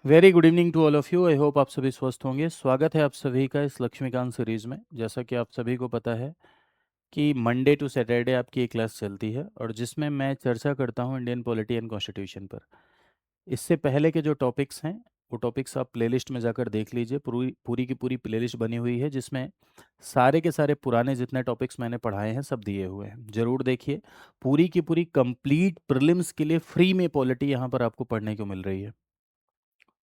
Very good evening to all of you. I hope आप सभी स्वस्थ होंगे। स्वागत है आप सभी का इस लक्ष्मीकांत सीरीज में। जैसा कि आप सभी को पता है कि मंडे टू सैटरडे आपकी एक क्लास चलती है और जिसमें मैं चर्चा करता हूं इंडियन पॉलिटी एंड कॉन्स्टिट्यूशन पर। इससे पहले के जो टॉपिक्स हैं वो टॉपिक्स आप प्लेलिस्ट में जाकर देख लीजिए। पूरी पूरी की पूरी प्लेलिस्ट बनी हुई है जिसमें सारे के सारे पुराने जितने टॉपिक्स मैंने पढ़ाए हैं सब दिए हुए हैं, ज़रूर देखिए। पूरी की पूरी कंप्लीट प्रीलिम्स के लिए फ्री में पॉलिटी यहाँ पर आपको पढ़ने को मिल रही है।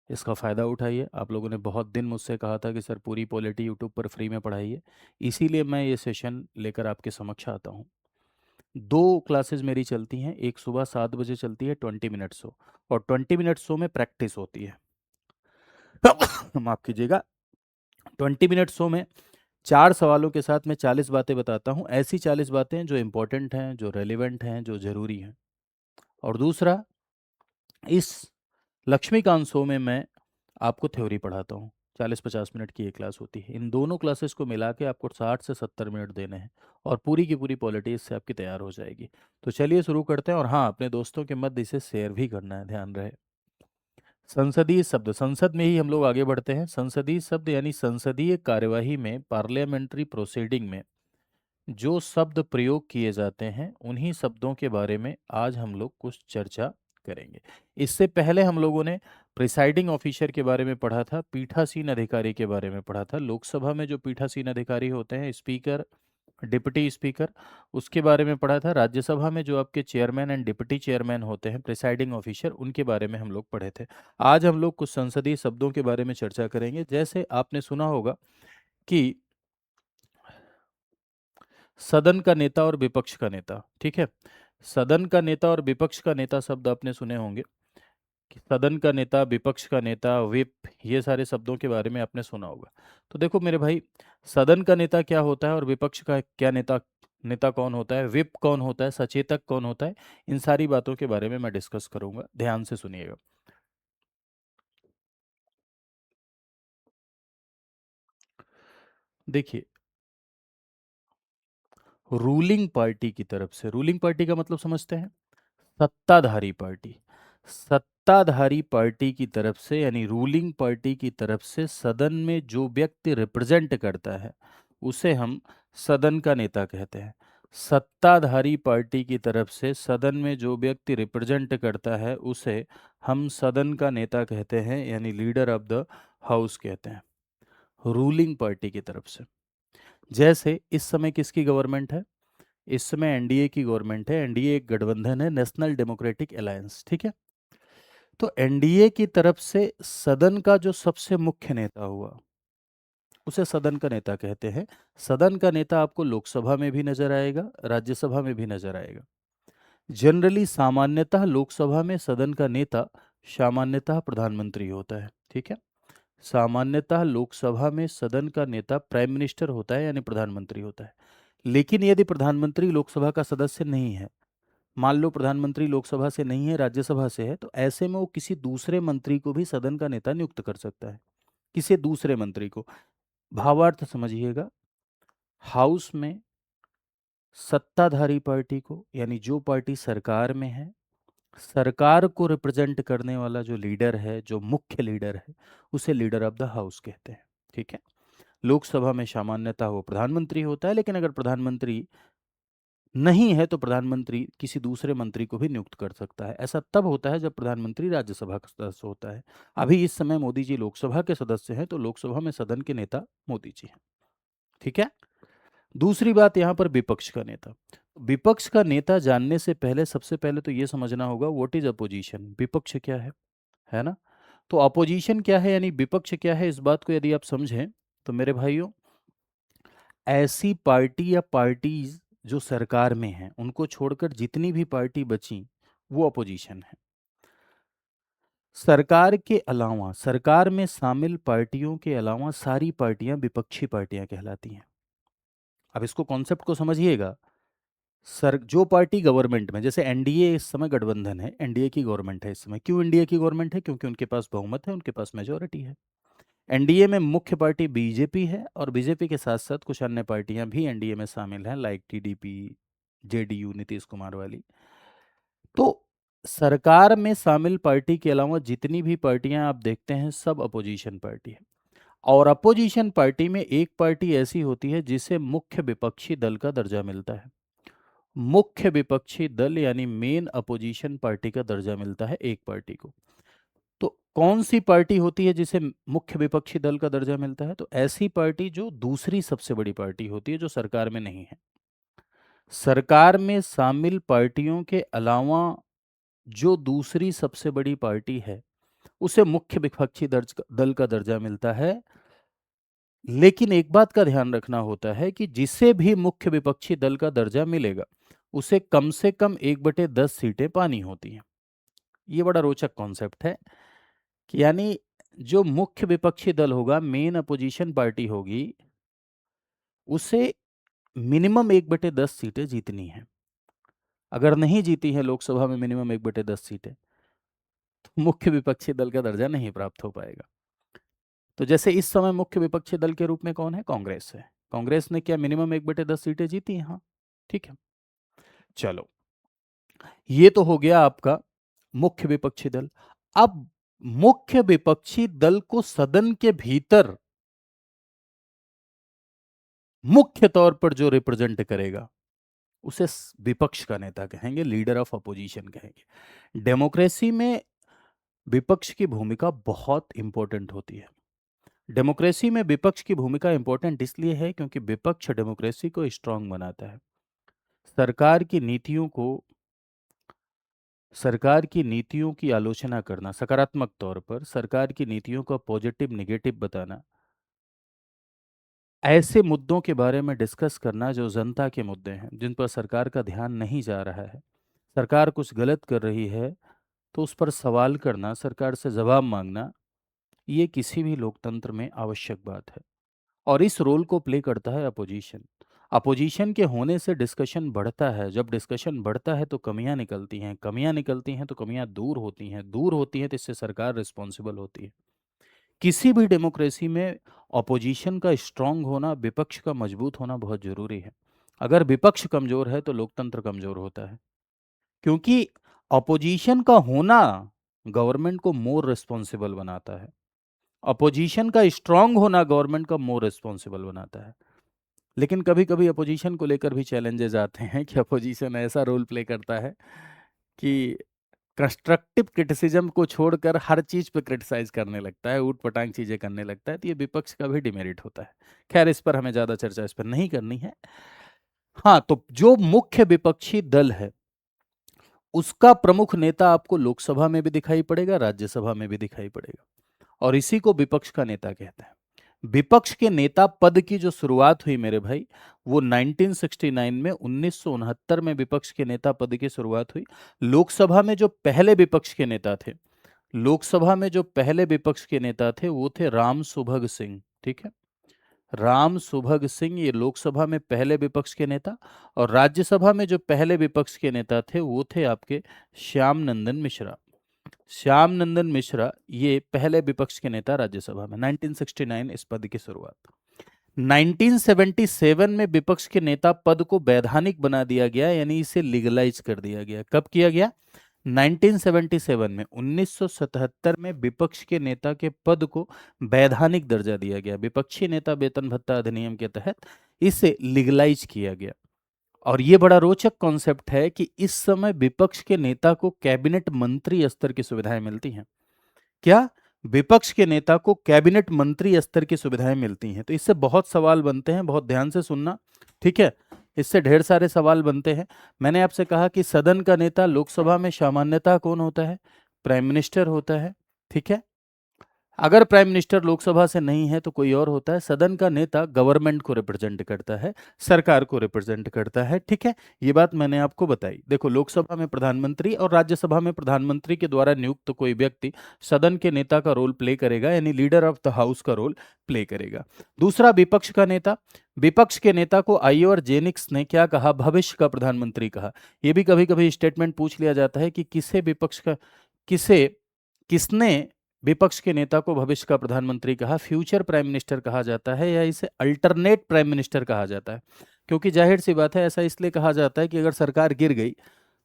इसका फ़ायदा उठाइए। आप लोगों ने बहुत दिन मुझसे कहा था कि सर पूरी पॉलिटी यूट्यूब पर फ्री में पढ़ाइए, इसीलिए मैं ये सेशन लेकर आपके समक्ष आता हूँ। दो क्लासेस मेरी चलती हैं, एक सुबह 7 बजे चलती है 20 मिनट शो, और 20 मिनट शो में प्रैक्टिस होती है। माफ़ कीजिएगा। 20 मिनट शो में 4 सवालों के साथ मैं 40 बातें बताता हूँ, ऐसी 40 बातें जो इम्पोर्टेंट हैं, जो रेलिवेंट हैं, जो ज़रूरी हैं। और दूसरा, इस लक्ष्मीकांत शो में मैं आपको थ्योरी पढ़ाता हूँ। 40-50 मिनट की एक क्लास होती है। इन दोनों क्लासेस को मिला के आपको 60 से 70 मिनट देने हैं और पूरी की पूरी पॉलिटी इससे आपकी तैयार हो जाएगी। तो चलिए शुरू करते हैं। और हाँ, अपने दोस्तों के मध्य इसे शेयर भी करना है, ध्यान रहे। संसदीय शब्द, संसद में ही हम लोग आगे बढ़ते हैं। संसदीय शब्द यानी संसदीय कार्यवाही में, पार्लियामेंट्री प्रोसीडिंग में जो शब्द प्रयोग किए जाते हैं उन्हीं शब्दों के बारे में आज हम लोग कुछ चर्चा करेंगे। इससे पहले हम लोगों ने प्रिसाइडिंग ऑफिसर के बारे में पढ़ा था, पीठासीन अधिकारी के बारे में पढ़ा था। लोकसभा में जो पीठासीन अधिकारी होते हैं, स्पीकर, डिप्टी स्पीकर, उसके बारे में पढ़ा था। राज्यसभा में जो आपके चेयरमैन एंड डिप्टी चेयरमैन होते हैं, प्रिसाइडिंग ऑफिसर, उनके बारे में हम लोग पढ़े थे। आज हम लोग कुछ संसदीय शब्दों के बारे में चर्चा करेंगे। जैसे आपने सुना होगा कि सदन का नेता और विपक्ष का नेता, ठीक है। सदन का नेता और विपक्ष का नेता शब्द आपने सुने होंगे कि सदन का नेता, विपक्ष का नेता, विप, ये सारे शब्दों के बारे में आपने सुना होगा। तो देखो मेरे भाई, सदन का नेता क्या होता है और विपक्ष का क्या नेता, नेता कौन होता है, विप कौन होता है, सचेतक कौन होता है, इन सारी बातों के बारे में मैं डिस्कस करूंगा। ध्यान से सुनिएगा। देखिए, रूलिंग पार्टी की तरफ से, रूलिंग पार्टी का मतलब समझते हैं, सत्ताधारी पार्टी। सत्ताधारी पार्टी की तरफ से यानी रूलिंग पार्टी की तरफ से सदन में जो व्यक्ति रिप्रेजेंट करता है उसे हम सदन का नेता कहते हैं। सत्ताधारी पार्टी की तरफ से सदन में जो व्यक्ति रिप्रेजेंट करता है उसे हम सदन का नेता कहते हैं, यानी लीडर ऑफ द हाउस कहते हैं, रूलिंग पार्टी की तरफ से। जैसे इस समय किसकी गवर्नमेंट है? इस समय एनडीए की गवर्नमेंट है। एनडीए एक गठबंधन है, नेशनल डेमोक्रेटिक अलायंस, ठीक है। तो एनडीए की तरफ से सदन का जो सबसे मुख्य नेता हुआ उसे सदन का नेता कहते हैं। सदन का नेता आपको लोकसभा में भी नजर आएगा, राज्यसभा में भी नजर आएगा। जनरली सामान्यतः लोकसभा में सदन का नेता सामान्यतः प्रधानमंत्री होता है, ठीक है। सामान्यतः लोकसभा में सदन का नेता प्राइम मिनिस्टर होता है, यानी प्रधानमंत्री होता है। लेकिन यदि प्रधानमंत्री लोकसभा का सदस्य नहीं है, मान लो प्रधानमंत्री लोकसभा से नहीं है, राज्यसभा से है, तो ऐसे में वो किसी दूसरे मंत्री को भी सदन का नेता नियुक्त कर सकता है, किसी दूसरे मंत्री को। भावार्थ समझिएगा। हाउस में सत्ताधारी पार्टी को, यानी जो पार्टी सरकार में है, सरकार को रिप्रेजेंट करने वाला जो लीडर है, जो मुख्य लीडर है, उसे लीडर ऑफ द हाउस कहते हैं, ठीक है। लोकसभा में सामान्यतः वो प्रधानमंत्री होता है, लेकिन अगर प्रधानमंत्री नहीं है तो प्रधानमंत्री किसी दूसरे मंत्री को भी नियुक्त कर सकता है। ऐसा तब होता है जब प्रधानमंत्री राज्यसभा का सदस्य होता है। अभी इस समय मोदी जी लोकसभा के सदस्य हैं, तो लोकसभा में सदन के नेता मोदी जी हैं, ठीक है। दूसरी बात यहाँ पर विपक्ष का नेता। विपक्ष का नेता जानने से पहले सबसे पहले तो ये समझना होगा व्हाट इज अपोजिशन, विपक्ष क्या है ना। तो अपोजिशन क्या है यानी विपक्ष क्या है, इस बात को यदि आप समझें तो मेरे भाइयों, ऐसी पार्टी या पार्टीज जो सरकार में हैं उनको छोड़कर जितनी भी पार्टी बची वो अपोजिशन है। सरकार के अलावा, सरकार में शामिल पार्टियों के अलावा सारी पार्टियां विपक्षी पार्टियां कहलाती हैं। अब इसको कॉन्सेप्ट को समझिएगा। सर, जो पार्टी गवर्नमेंट में, जैसे एनडीए इस समय गठबंधन है, एनडीए की गवर्नमेंट है इस समय। क्यों एनडीए की गवर्नमेंट है? क्योंकि उनके पास बहुमत है, उनके पास मेजोरिटी है। एनडीए में मुख्य पार्टी बीजेपी है और बीजेपी के साथ साथ कुछ अन्य पार्टियां भी एनडीए में शामिल हैं, like TDP, JDU, Nitish Kumar वाली। तो सरकार में शामिल पार्टी के अलावा जितनी भी पार्टियां आप देखते हैं सब अपोजिशन पार्टी है। और अपोजिशन पार्टी में एक पार्टी ऐसी होती है जिसे मुख्य विपक्षी दल का दर्जा मिलता है। मुख्य विपक्षी दल यानी मेन अपोजिशन पार्टी का दर्जा मिलता है एक पार्टी को। तो कौन सी पार्टी होती है जिसे मुख्य विपक्षी दल का दर्जा मिलता है? तो ऐसी पार्टी जो दूसरी सबसे बड़ी पार्टी होती है, जो सरकार में नहीं है। सरकार में शामिल पार्टियों के अलावा जो दूसरी सबसे बड़ी पार्टी है उसे मुख्य विपक्षी दल का दर्जा मिलता है। लेकिन एक बात का ध्यान रखना होता है कि जिसे भी मुख्य विपक्षी दल का दर्जा मिलेगा उसे कम से कम 1/10 सीटें पानी होती हैं। ये बड़ा रोचक कॉन्सेप्ट है कि यानी जो मुख्य विपक्षी दल होगा, मेन अपोजिशन पार्टी होगी, उसे मिनिमम 1/10 सीटें जीतनी है। अगर नहीं जीती है लोकसभा में मिनिमम 1/10 सीटें, तो मुख्य विपक्षी दल का दर्जा नहीं प्राप्त हो पाएगा। तो जैसे इस समय मुख्य विपक्षी दल के रूप में कौन है? कांग्रेस है। कांग्रेस ने क्या मिनिमम 1/10 सीटें जीती हैं? हाँ, ठीक है। चलो, ये तो हो गया आपका मुख्य विपक्षी दल। अब मुख्य विपक्षी दल को सदन के भीतर मुख्य तौर पर जो रिप्रेजेंट करेगा उसे विपक्ष का नेता कहेंगे, लीडर ऑफ अपोजिशन कहेंगे। डेमोक्रेसी में विपक्ष की भूमिका बहुत इंपॉर्टेंट होती है। डेमोक्रेसी में विपक्ष की भूमिका इंपॉर्टेंट इसलिए है क्योंकि विपक्ष डेमोक्रेसी को स्ट्रांग बनाता है। सरकार की नीतियों को सरकार की नीतियों की आलोचना करना, सकारात्मक तौर पर सरकार की नीतियों का पॉजिटिव नेगेटिव बताना, ऐसे मुद्दों के बारे में डिस्कस करना जो जनता के मुद्दे हैं, जिन पर सरकार का ध्यान नहीं जा रहा है, सरकार कुछ गलत कर रही है तो उस पर सवाल करना, सरकार से जवाब मांगना, ये किसी भी लोकतंत्र में आवश्यक बात है। और इस रोल को प्ले करता है अपोजिशन। अपोजिशन के होने से डिस्कशन बढ़ता है। जब डिस्कशन बढ़ता है तो कमियां निकलती हैं, कमियां निकलती हैं तो कमियां दूर होती हैं, दूर होती हैं तो इससे सरकार रिस्पॉन्सिबल होती है। किसी भी डेमोक्रेसी में अपोजिशन का स्ट्रांग होना, विपक्ष का मजबूत होना बहुत जरूरी है। अगर विपक्ष कमजोर है तो लोकतंत्र कमजोर होता है, क्योंकि अपोजिशन का होना गवर्नमेंट को मोर रिस्पॉन्सिबल बनाता है। अपोजिशन का स्ट्रांग होना गवर्नमेंट का मोर रिस्पॉन्सिबल बनाता है। लेकिन कभी कभी अपोजिशन को लेकर भी चैलेंजेस आते हैं कि अपोजिशन ऐसा रोल प्ले करता है कि कंस्ट्रक्टिव क्रिटिसिज्म को छोड़कर हर चीज पे क्रिटिसाइज करने लगता है, ऊट पटांग चीजें करने लगता है। तो ये विपक्ष का भी डिमेरिट होता है। खैर, इस पर हमें ज्यादा चर्चा इस पर नहीं करनी है। हाँ, तो जो मुख्य विपक्षी दल है उसका प्रमुख नेता आपको लोकसभा में भी दिखाई पड़ेगा, राज्यसभा में भी दिखाई पड़ेगा, और इसी को विपक्ष का नेता कहते हैं। विपक्ष के नेता पद की जो शुरुआत हुई मेरे भाई, वो 1969 में, 1969 में विपक्ष के नेता पद की शुरुआत हुई। लोकसभा में जो पहले विपक्ष के नेता थे, लोकसभा में जो पहले विपक्ष के नेता थे वो थे राम सुभग सिंह। ठीक है, राम सुभग सिंह ये लोकसभा में पहले विपक्ष के नेता। और राज्यसभा में जो पहले विपक्ष के नेता थे वो थे आपके श्याम नंदन मिश्रा। श्याम नंदन मिश्रा ये पहले विपक्ष के नेता राज्यसभा में। 1969 इस पद की शुरुआत। 1977 में विपक्ष के नेता पद को वैधानिक बना दिया गया, यानी इसे लीगलाइज कर दिया गया। कब किया गया? 1977 में। 1977 में विपक्ष के नेता के पद को वैधानिक दर्जा दिया गया। विपक्षी नेता वेतन भत्ता अधिनियम के तहत इसे लीगलाइज किया गया। और ये बड़ा रोचक कॉन्सेप्ट है कि इस समय विपक्ष के नेता को कैबिनेट मंत्री स्तर की सुविधाएं मिलती हैं। क्या? विपक्ष के नेता को कैबिनेट मंत्री स्तर की सुविधाएं मिलती हैं। तो इससे बहुत सवाल बनते हैं, बहुत ध्यान से सुनना, ठीक है। इससे ढेर सारे सवाल बनते हैं। मैंने आपसे कहा कि सदन का नेता लोकसभा में सामान्यतः कौन होता है? प्राइम मिनिस्टर होता है, ठीक है। अगर प्राइम मिनिस्टर लोकसभा से नहीं है तो कोई और होता है। सदन का नेता गवर्नमेंट को रिप्रेजेंट करता है, सरकार को रिप्रेजेंट करता है, ठीक है। ये बात मैंने आपको बताई। देखो, लोकसभा में प्रधानमंत्री और राज्यसभा में प्रधानमंत्री के द्वारा नियुक्त कोई व्यक्ति सदन के नेता का रोल प्ले करेगा, यानी लीडर ऑफ द हाउस का रोल प्ले करेगा। दूसरा, विपक्ष का नेता। विपक्ष के नेता को आईओआर जेनिक्स ने क्या कहा? भविष्य का प्रधानमंत्री कहा। यह भी कभी कभी स्टेटमेंट पूछ लिया जाता है कि किसे किसने विपक्ष के नेता को भविष्य का प्रधानमंत्री कहा? फ्यूचर प्राइम मिनिस्टर कहा जाता है या इसे अल्टरनेट प्राइम मिनिस्टर कहा जाता है? क्योंकि जाहिर सी बात है, ऐसा इसलिए कहा जाता है कि अगर सरकार गिर गई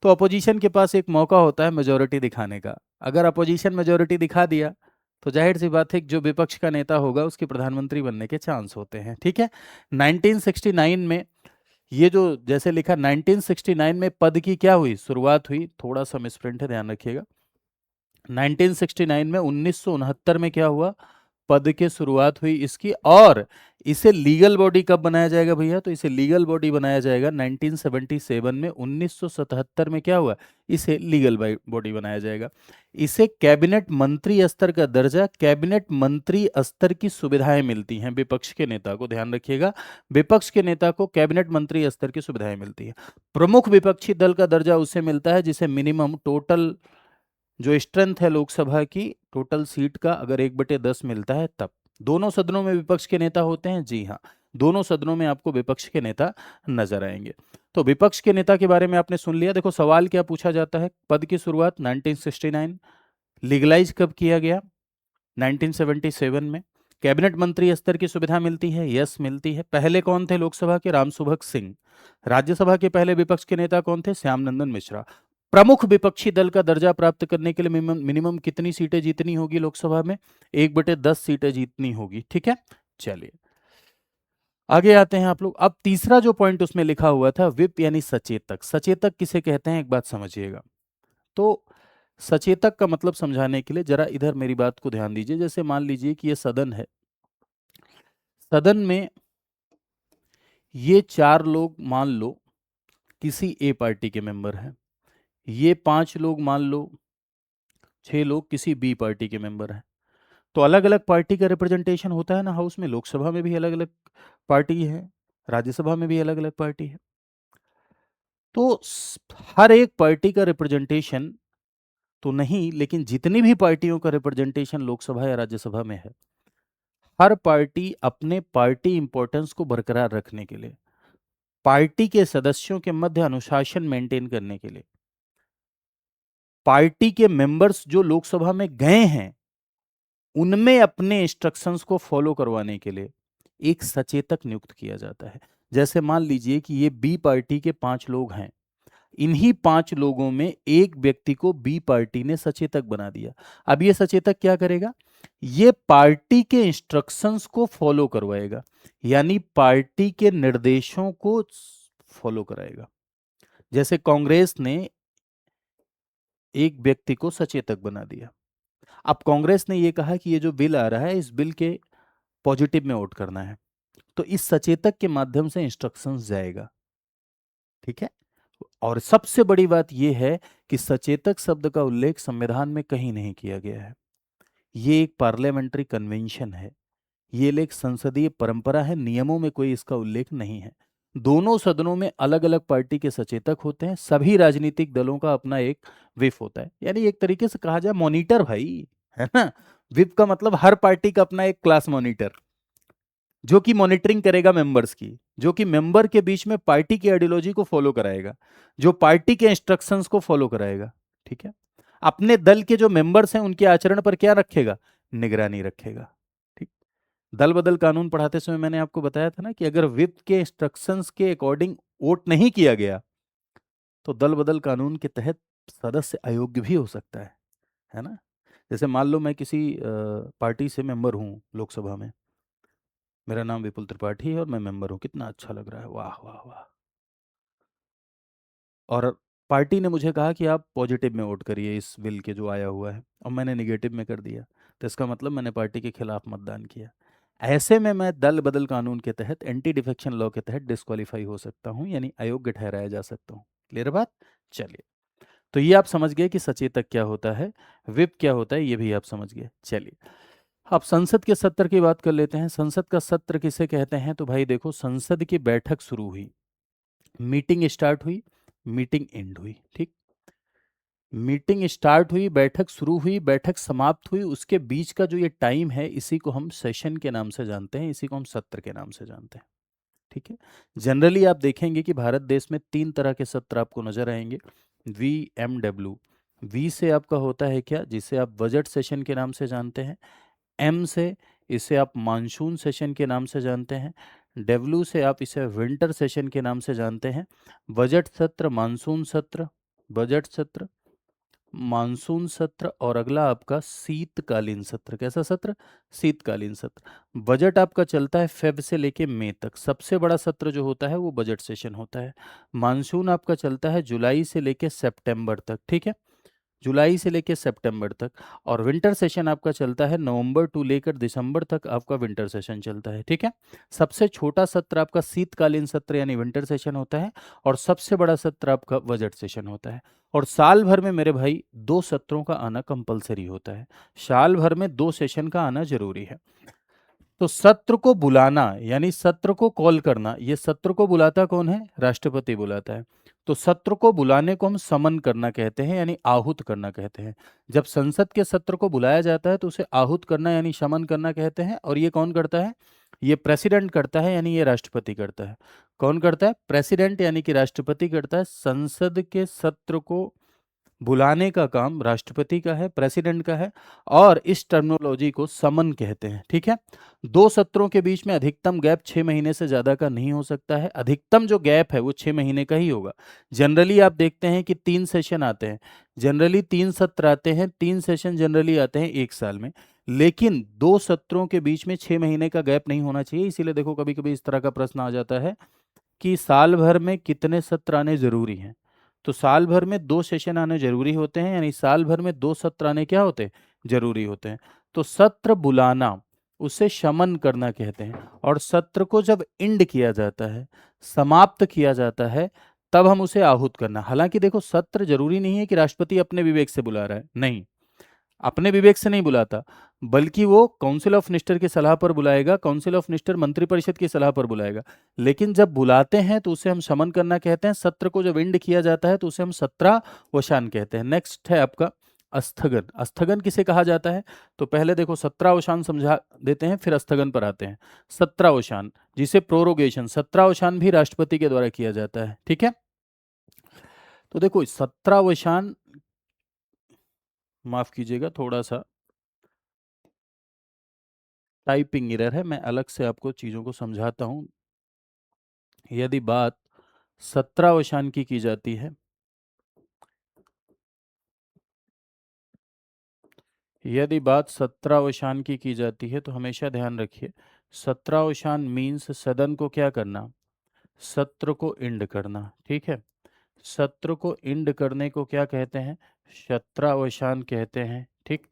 तो अपोजिशन के पास एक मौका होता है मेजोरिटी दिखाने का। अगर अपोजिशन मेजोरिटी दिखा दिया तो जाहिर सी बात है कि जो विपक्ष का नेता होगा उसके प्रधानमंत्री बनने के चांस होते हैं। ठीक है, 1969 में ये जो जैसे लिखा 1969 में पद की क्या हुई शुरुआत हुई, थोड़ा सा मिसप्रिंट है ध्यान रखिएगा। 1969 में 1969 में क्या हुआ, पद के शुरुआत हुई इसकी, और इसे लीगल बॉडी कब बनाया जाएगा भैया, तो इसे लीगल बॉडी बनाया जाएगा 1977 में। 1977 में क्या हुआ, इसे लीगल बॉडी बनाया जाएगा। इसे कैबिनेट मंत्री स्तर का दर्जा, कैबिनेट मंत्री स्तर की सुविधाएं मिलती हैं विपक्ष के नेता को, ध्यान रखिएगा, विपक्ष के नेता को कैबिनेट मंत्री स्तर की सुविधाएं मिलती है। प्रमुख विपक्षी दल का दर्जा उसे मिलता है जिसे मिनिमम टोटल जो स्ट्रेंथ है लोकसभा की, टोटल सीट का अगर 1/10 मिलता है तब। दोनों सदनों में विपक्ष के नेता होते हैं, जी हाँ, दोनों सदनों में आपको विपक्ष के नेता नजर आएंगे। तो विपक्ष के नेता के बारे में आपने सुन लिया। देखो सवाल क्या पूछा जाता है, पद की शुरुआत 1969, लीगलाइज कब किया गया, 1977 में। कैबिनेट मंत्री स्तर की सुविधा मिलती है, यस मिलती है। पहले कौन थे लोकसभा के, रामसुभग सिंह। राज्यसभा के पहले विपक्ष के नेता कौन थे, श्याम नंदन मिश्रा। प्रमुख विपक्षी दल का दर्जा प्राप्त करने के लिए मिनिमम कितनी सीटें जीतनी होगी लोकसभा में, 1/10 सीटें जीतनी होगी। ठीक है, चलिए आगे आते हैं आप लोग। अब तीसरा जो पॉइंट उसमें लिखा हुआ था, विप यानी सचेतक। सचेतक किसे कहते हैं एक बात समझिएगा। तो सचेतक का मतलब समझाने के लिए जरा इधर मेरी बात को ध्यान दीजिए। जैसे मान लीजिए कि ये सदन है, सदन में ये 4 लोग मान लो किसी ए पार्टी के मेंबर हैं, ये 5 लोग मान लो, 6 लोग किसी बी पार्टी के मेंबर हैं। तो अलग अलग पार्टी का रिप्रेजेंटेशन होता है ना हाउस में, लोकसभा में भी अलग अलग पार्टी है, राज्यसभा में भी अलग अलग पार्टी है। तो हर एक पार्टी का रिप्रेजेंटेशन तो नहीं, लेकिन जितनी भी पार्टियों का रिप्रेजेंटेशन लोकसभा या राज्यसभा में है, हर पार्टी अपने पार्टी इंपॉर्टेंस को बरकरार रखने के लिए, पार्टी के सदस्यों के मध्य अनुशासन मेंटेन करने के लिए, पार्टी के मेंबर्स जो लोकसभा में गए हैं उनमें अपने इंस्ट्रक्शंस को फॉलो करवाने के लिए एक सचेतक नियुक्त किया जाता है। जैसे मान लीजिए कि ये बी पार्टी के 5 लोग हैं, इन्हीं 5 लोगों में एक व्यक्ति को बी पार्टी ने सचेतक बना दिया। अब ये सचेतक क्या करेगा, ये पार्टी के इंस्ट्रक्शंस को फॉलो करवाएगा, यानी पार्टी के निर्देशों को फॉलो कराएगा। जैसे कांग्रेस ने एक व्यक्ति को सचेतक बना दिया। अब कांग्रेस ने यह कहा कि ये जो बिल आ रहा है इस बिल के पॉजिटिव में वोट करना है, तो इस सचेतक के माध्यम से इंस्ट्रक्शंस जाएगा। ठीक है, और सबसे बड़ी बात यह है कि सचेतक शब्द का उल्लेख संविधान में कहीं नहीं किया गया है। ये एक पार्लियामेंट्री कन्वेंशन है, ये एक संसदीय परंपरा है, नियमों में कोई इसका उल्लेख नहीं है। दोनों सदनों में अलग अलग पार्टी के सचेतक होते हैं, सभी राजनीतिक दलों का अपना एक विप होता है, यानी एक तरीके से कहा जाए मॉनिटर भाई, है ना। विप का मतलब हर पार्टी का अपना एक क्लास मॉनिटर, जो कि मॉनिटरिंग करेगा मेंबर्स की, जो कि मेंबर के बीच में पार्टी की आइडियोलॉजी को फॉलो कराएगा, जो पार्टी के इंस्ट्रक्शंस को फॉलो कराएगा। ठीक है, अपने दल के जो मेंबर्स हैं उनके आचरण पर क्या रखेगा, निगरानी रखेगा। ठीक, दल बदल कानून पढ़ाते समय मैंने आपको बताया था ना कि अगर विप के इंस्ट्रक्शंस के अकॉर्डिंग वोट नहीं किया गया तो दल बदल कानून के तहत सदस्य अयोग्य भी हो सकता है ना। जैसे मान लो मैं किसी पार्टी से मेंबर हूँ लोकसभा में, मेरा नाम विपुल त्रिपाठी है और मैं मेंबर हूँ, कितना अच्छा लग रहा है, वाह वाह वाह। और पार्टी ने मुझे कहा कि आप पॉजिटिव में वोट करिए इस बिल के जो आया हुआ है, और मैंने निगेटिव में कर दिया, तो इसका मतलब मैंने पार्टी के खिलाफ मतदान किया। ऐसे में मैं दल बदल कानून के तहत, एंटी डिफेक्शन लॉ के तहत डिस्क्वालीफाई हो सकता हूँ, यानी अयोग्य ठहराया जा सकता हूँ। क्लियर बात, चलिए। तो ये आप समझ गए कि सचेतक क्या होता है, विप क्या होता है, ये भी आप समझ गए। चलिए अब संसद के सत्र की बात कर लेते हैं। संसद का सत्र किसे कहते हैं, तो भाई देखो, संसद की बैठक शुरू हुई, मीटिंग स्टार्ट हुई, मीटिंग एंड हुई। ठीक, मीटिंग स्टार्ट हुई, बैठक शुरू हुई, बैठक समाप्त हुई, उसके बीच का जो ये टाइम है इसी को हम सेशन के नाम से जानते हैं, इसी को हम सत्र के नाम से जानते हैं। ठीक है, जनरली आप देखेंगे कि भारत देश में 3 तरह के सत्र आपको नजर आएंगे, VMW। वी से आपका होता है क्या, जिसे आप बजट सेशन के नाम से जानते हैं। एम से इसे आप मानसून सेशन के नाम से जानते हैं। डब्ल्यू से आप इसे विंटर सेशन के नाम से जानते हैं। बजट सत्र, मानसून सत्र, बजट सत्र, मानसून सत्र और अगला आपका शीतकालीन सत्र। कैसा सत्र? शीतकालीन सत्र। बजट आपका चलता है फेब से लेके मई तक, सबसे बड़ा सत्र जो होता है वो बजट सेशन होता है। मानसून आपका चलता है जुलाई से लेके सितंबर तक, ठीक है, जुलाई से लेकर सितंबर तक। और विंटर सेशन आपका चलता है नवंबर टू लेकर दिसंबर तक, आपका विंटर सेशन चलता है, ठीक है। सबसे छोटा सत्र आपका शीतकालीन सत्र यानी विंटर सेशन होता है, और सबसे बड़ा सत्र आपका बजट सेशन होता है। और साल भर में मेरे भाई दो सत्रों का आना कंपलसरी होता है, साल भर में दो सेशन का आना जरूरी है। तो सत्र को बुलाना यानी सत्र को कॉल करना, ये सत्र को बुलाता कौन है? राष्ट्रपति बुलाता है। तो सत्र को बुलाने को हम समन करना कहते हैं यानी आहूत करना कहते हैं। जब संसद के सत्र को बुलाया जाता है तो उसे आहूत करना यानी शमन करना कहते हैं। और ये कौन करता है? ये प्रेसिडेंट करता है यानी ये राष्ट्रपति करता है। कौन करता है? प्रेसिडेंट यानी कि राष्ट्रपति करता है। संसद के सत्र को बुलाने का काम राष्ट्रपति का है, प्रेसिडेंट का है। और इस टर्मिनोलॉजी को समन कहते हैं, ठीक है। दो सत्रों के बीच में अधिकतम गैप 6 महीने से ज्यादा का नहीं हो सकता है। अधिकतम जो गैप है वो 6 महीने का ही होगा। जनरली आप देखते हैं कि 3 सेशन आते हैं, जनरली 3 सत्र आते हैं, 3 सेशन जनरली आते हैं एक साल में। लेकिन दो सत्रों के बीच में 6 महीने का गैप नहीं होना चाहिए। इसीलिए देखो कभी कभी इस तरह का प्रश्न आ जाता है कि साल भर में कितने सत्र आने जरूरी हैं। तो साल भर में दो सेशन आने जरूरी होते हैं, यानी साल भर में दो सत्र आने क्या होते हैं? जरूरी होते हैं। तो सत्र बुलाना उसे शमन करना कहते हैं। और सत्र को जब इंड किया जाता है, समाप्त किया जाता है, तब हम उसे आहूत करना। हालांकि देखो सत्र जरूरी नहीं है कि राष्ट्रपति अपने विवेक से बुला रहा है, नहीं, अपने विवेक से नहीं बुलाता, बल्कि वो काउंसिल ऑफ मिनिस्टर की सलाह पर बुलाएगा, काउंसिल ऑफ मिनिस्टर मंत्रिपरिषद की सलाह पर बुलाएगा। लेकिन जब बुलाते हैं तो उसे हम शमन करना कहते हैं। सत्र को जब एंड किया जाता है तो उसे हम सत्रावसान कहते हैं। नेक्स्ट है आपका स्थगन। स्थगन किसे कहा जाता है? तो पहले देखो सत्रावसान समझा देते हैं, फिर स्थगन पर आते हैं। सत्रावसान जिसे प्रोरोगेशन, सत्रावसान भी राष्ट्रपति के द्वारा किया जाता है, ठीक है। तो देखो सत्रावसान, माफ कीजिएगा थोड़ा सा टाइपिंग एरर है, मैं अलग से आपको चीज़ों को समझाता हूँ। यदि बात सत्रावसान की जाती है, यदि बात सत्रावसान की जाती है तो हमेशा ध्यान रखिए, सत्रावसान मीन्स सदन को क्या करना? सत्र को इंड करना, ठीक है। सत्र को इंड करने को क्या कहते हैं? सत्रावसान कहते हैं, ठीक।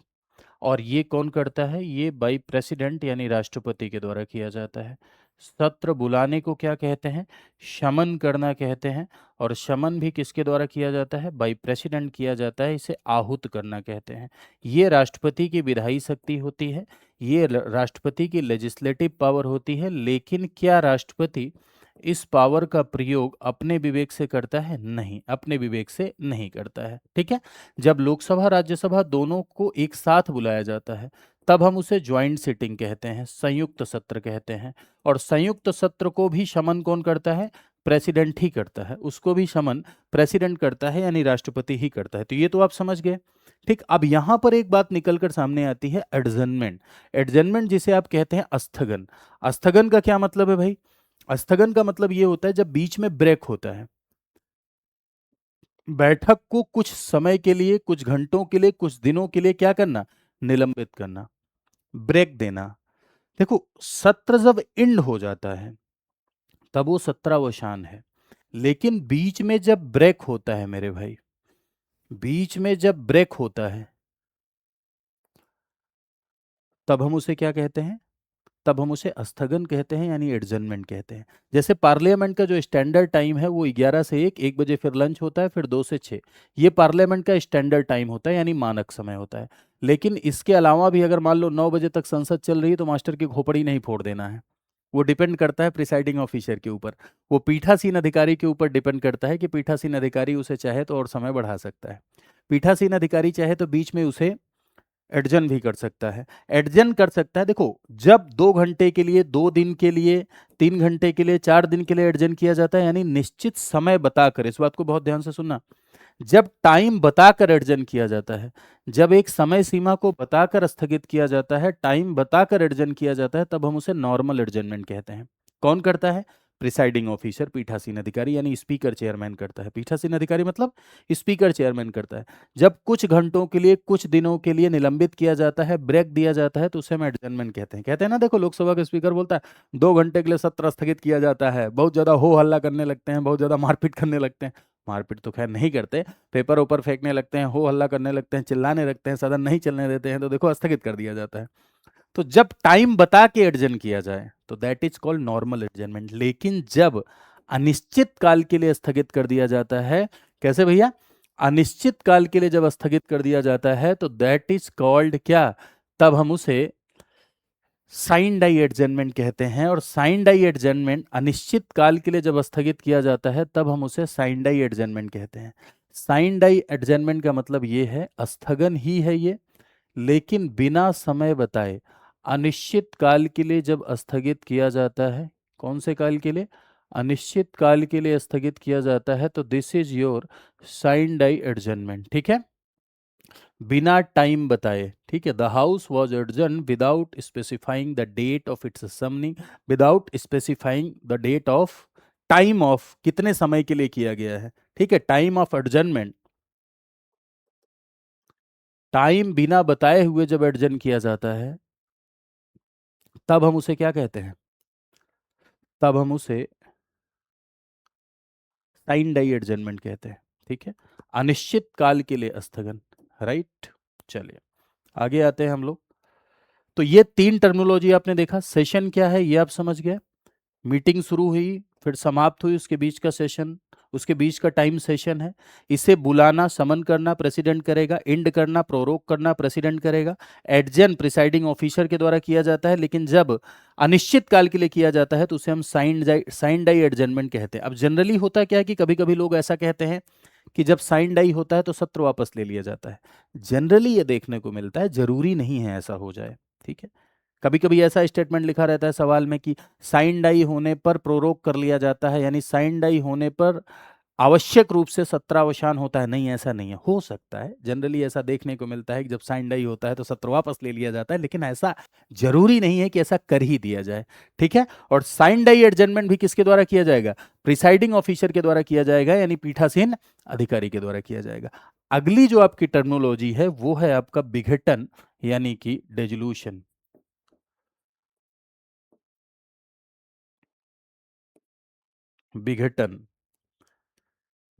और ये कौन करता है? ये बाई प्रेसिडेंट यानी राष्ट्रपति के द्वारा किया जाता है। सत्र बुलाने को क्या कहते हैं? शमन करना कहते हैं। और शमन भी किसके द्वारा किया जाता है? बाई प्रेसिडेंट किया जाता है। इसे आहूत करना कहते हैं। ये राष्ट्रपति की विधायी शक्ति होती है, ये राष्ट्रपति की लेजिस्लेटिव पावर होती है। लेकिन क्या राष्ट्रपति इस पावर का प्रयोग अपने विवेक से करता है? नहीं, अपने विवेक से नहीं करता है, ठीक है। जब लोकसभा राज्यसभा दोनों को एक साथ बुलाया जाता है तब हम उसे ज्वाइंट सिटिंग कहते हैं, संयुक्त सत्र कहते हैं। और संयुक्त सत्र को भी शमन कौन करता है? प्रेसिडेंट ही करता है। उसको भी शमन प्रेसिडेंट करता है यानी राष्ट्रपति ही करता है। तो ये तो आप समझ गए, ठीक। अब यहां पर एक बात निकल कर सामने आती है, एडजर्नमेंट। एडजर्नमेंट जिसे आप कहते हैं स्थगन। स्थगन का क्या मतलब है भाई? स्थगन का मतलब ये होता है जब बीच में ब्रेक होता है, बैठक को कुछ समय के लिए, कुछ घंटों के लिए, कुछ दिनों के लिए क्या करना? निलंबित करना, ब्रेक देना। देखो सत्र जब एंड हो जाता है तब वो सत्रावसान है। लेकिन बीच में जब ब्रेक होता है मेरे भाई, बीच में जब ब्रेक होता है तब हम उसे क्या कहते हैं? तब हम उसे स्थगन कहते हैं यानी एडजर्नमेंट कहते हैं। जैसे पार्लियामेंट का जो स्टैंडर्ड टाइम है वो 11 से 1, 1 बजे फिर लंच होता है, फिर 2 से 6, ये पार्लियामेंट का स्टैंडर्ड टाइम होता है यानी मानक समय होता है। लेकिन इसके अलावा भी अगर मान लो 9 बजे तक संसद चल रही है तो मास्टर की खोपड़ी नहीं फोड़ देना है। वो डिपेंड करता है प्रिसाइडिंग ऑफिसर के ऊपर, वो पीठासीन अधिकारी के ऊपर डिपेंड करता है कि पीठासीन अधिकारी उसे चाहे तो और समय बढ़ा सकता है। पीठासीन अधिकारी चाहे तो बीच में उसे एडजन भी कर सकता है। एडजन कर सकता है, देखो जब 2 घंटे के लिए, 2 दिन के लिए, 3 घंटे के लिए, 4 दिन के लिए एडजन किया जाता है यानी निश्चित समय बताकर, इस बात को बहुत ध्यान से सुनना, जब टाइम बताकर एडजन किया जाता है, जब एक समय सीमा को बताकर स्थगित किया जाता है, टाइम बताकर एडजन किया जाता है, तब हम उसे नॉर्मल एडजनमेंट कहते हैं। कौन करता है? प्रिसाइडिंग ऑफिसर पीठासीन अधिकारी यानी स्पीकर चेयरमैन करता है। पीठासीन अधिकारी मतलब स्पीकर चेयरमैन करता है। जब कुछ घंटों के लिए, कुछ दिनों के लिए निलंबित किया जाता है, ब्रेक दिया जाता है, तो उसे हम एडजर्नमेंट कहते हैं। कहते हैं ना, देखो लोकसभा का स्पीकर बोलता है 2 घंटे के लिए सत्र स्थगित किया जाता है, बहुत ज्यादा हो हल्ला करने लगते हैं, बहुत ज्यादा मारपीट करने लगते हैं। मारपीट तो खैर नहीं करते, पेपर ऊपर फेंकने लगते हैं, हो हल्ला करने लगते हैं, चिल्लाने लगते हैं, सदन नहीं चलने देते हैं, तो देखो स्थगित कर दिया जाता है। तो जब टाइम बता के एडजर्न किया जाए तो that is called normal adjournment. लेकिन जब अनिश्चित काल के लिए स्थगित कर दिया जाता है, कैसे भैया, अनिश्चित काल के लिए जब स्थगित कर दिया जाता है तो दैट इज कॉल्ड क्या, तब हम उसे साइन डाई एडजर्नमेंट कहते हैं। और साइन डाई एडजर्नमेंट अनिश्चित काल के लिए जब स्थगित किया जाता है तब हम उसे साइन डाई एडजर्नमेंट कहते हैं। साइन डाई एडजर्नमेंट का मतलब ये है, स्थगन ही है ये, लेकिन बिना समय बताए अनिश्चित काल के लिए जब स्थगित किया जाता है, कौन से काल के लिए, अनिश्चित काल के लिए स्थगित किया जाता है, तो this is your sine die adjournment. ठीक है, बिना टाइम बताए। ठीक है, the house was adjourn without specifying the date of its summoning, without specifying the date of, time of, कितने समय के लिए किया गया है। ठीक है, टाइम ऑफ एडजर्नमेंट, टाइम बिना बताए हुए जब एडजर्न किया जाता है तब हम उसे क्या कहते हैं, तब हम उसे साइन डाई एडजर्नमेंट कहते हैं। ठीक है, अनिश्चित काल के लिए स्थगन। राइट, चलिए आगे आते हैं हम लोग। तो ये 3 टर्मिनोलॉजी आपने देखा। सेशन क्या है ये आप समझ गए, मीटिंग शुरू हुई फिर समाप्त हुई, उसके बीच का सेशन, उसके बीच का टाइम सेशन है। इसे बुलाना, समन करना प्रेसिडेंट करेगा, एंड करना, प्रोरोग करना प्रेसिडेंट करेगा, एडजर्न प्रिसाइडिंग ऑफिसर के द्वारा किया जाता है। लेकिन जब अनिश्चित काल के लिए किया जाता है तो उसे हम साइन डाई एडजर्नमेंट कहते हैं। अब जनरली होता क्या है कि कभी कभी लोग ऐसा कहते हैं कि जब साइन डाई होता है तो सत्र वापस ले लिया जाता है। जनरली ये देखने को मिलता है, जरूरी नहीं है ऐसा हो जाए। ठीक है, कभी कभी ऐसा स्टेटमेंट लिखा रहता है सवाल में कि साइन डाई होने पर प्रोरोग कर लिया जाता है, यानी साइन डाई होने पर आवश्यक रूप से सत्रावसान होता है। नहीं, ऐसा नहीं है, हो सकता है, जनरली ऐसा देखने को मिलता है कि जब साइन डाई होता है तो सत्र वापस ले लिया जाता है, लेकिन ऐसा जरूरी नहीं है कि ऐसा कर ही दिया जाए। ठीक है, और साइन डाई एडजर्नमेंट भी किसके द्वारा किया जाएगा, प्रिसाइडिंग ऑफिसर के द्वारा किया जाएगा, यानी पीठासीन अधिकारी के द्वारा किया जाएगा। अगली जो आपकी टर्मिनोलॉजी है वो है आपका विघटन यानी कि डेजोल्यूशन। विघटन,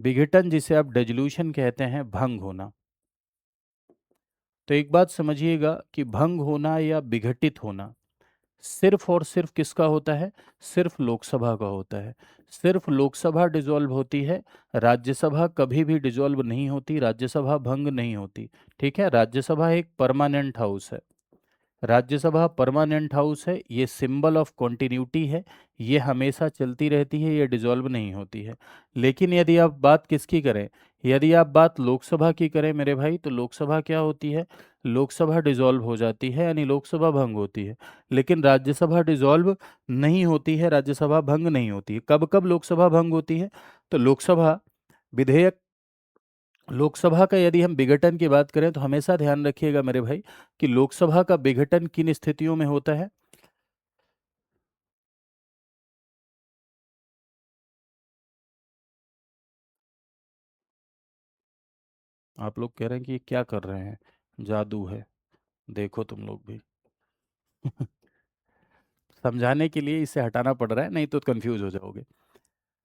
विघटन जिसे आप डेजोल्यूशन कहते हैं, भंग होना। तो एक बात समझिएगा कि भंग होना या विघटित होना सिर्फ और सिर्फ किसका होता है, सिर्फ लोकसभा का होता है। सिर्फ लोकसभा डिसॉल्व होती है, राज्यसभा कभी भी डिसॉल्व नहीं होती, राज्यसभा भंग नहीं होती। ठीक है, राज्यसभा एक परमानेंट हाउस है, राज्यसभा परमानेंट हाउस है, ये सिंबल ऑफ कॉन्टिन्यूटी है, ये हमेशा चलती रहती है, ये डिसॉल्व नहीं होती है। लेकिन यदि आप बात किसकी करें, यदि आप बात लोकसभा की करें मेरे भाई, तो लोकसभा क्या होती है, लोकसभा डिसॉल्व हो जाती है, यानी लोकसभा भंग होती है। लेकिन राज्यसभा डिसॉल्व नहीं होती है, राज्यसभा भंग नहीं होती है। कब कब लोकसभा भंग होती है, तो लोकसभा विधेयक, लोकसभा का यदि हम विघटन की बात करें तो हमेशा ध्यान रखिएगा मेरे भाई कि लोकसभा का विघटन किन स्थितियों में होता है। आप लोग कह रहे हैं कि ये क्या कर रहे हैं, जादू है, देखो तुम लोग भी। समझाने के लिए इसे हटाना पड़ रहा है, नहीं तो कंफ्यूज हो जाओगे।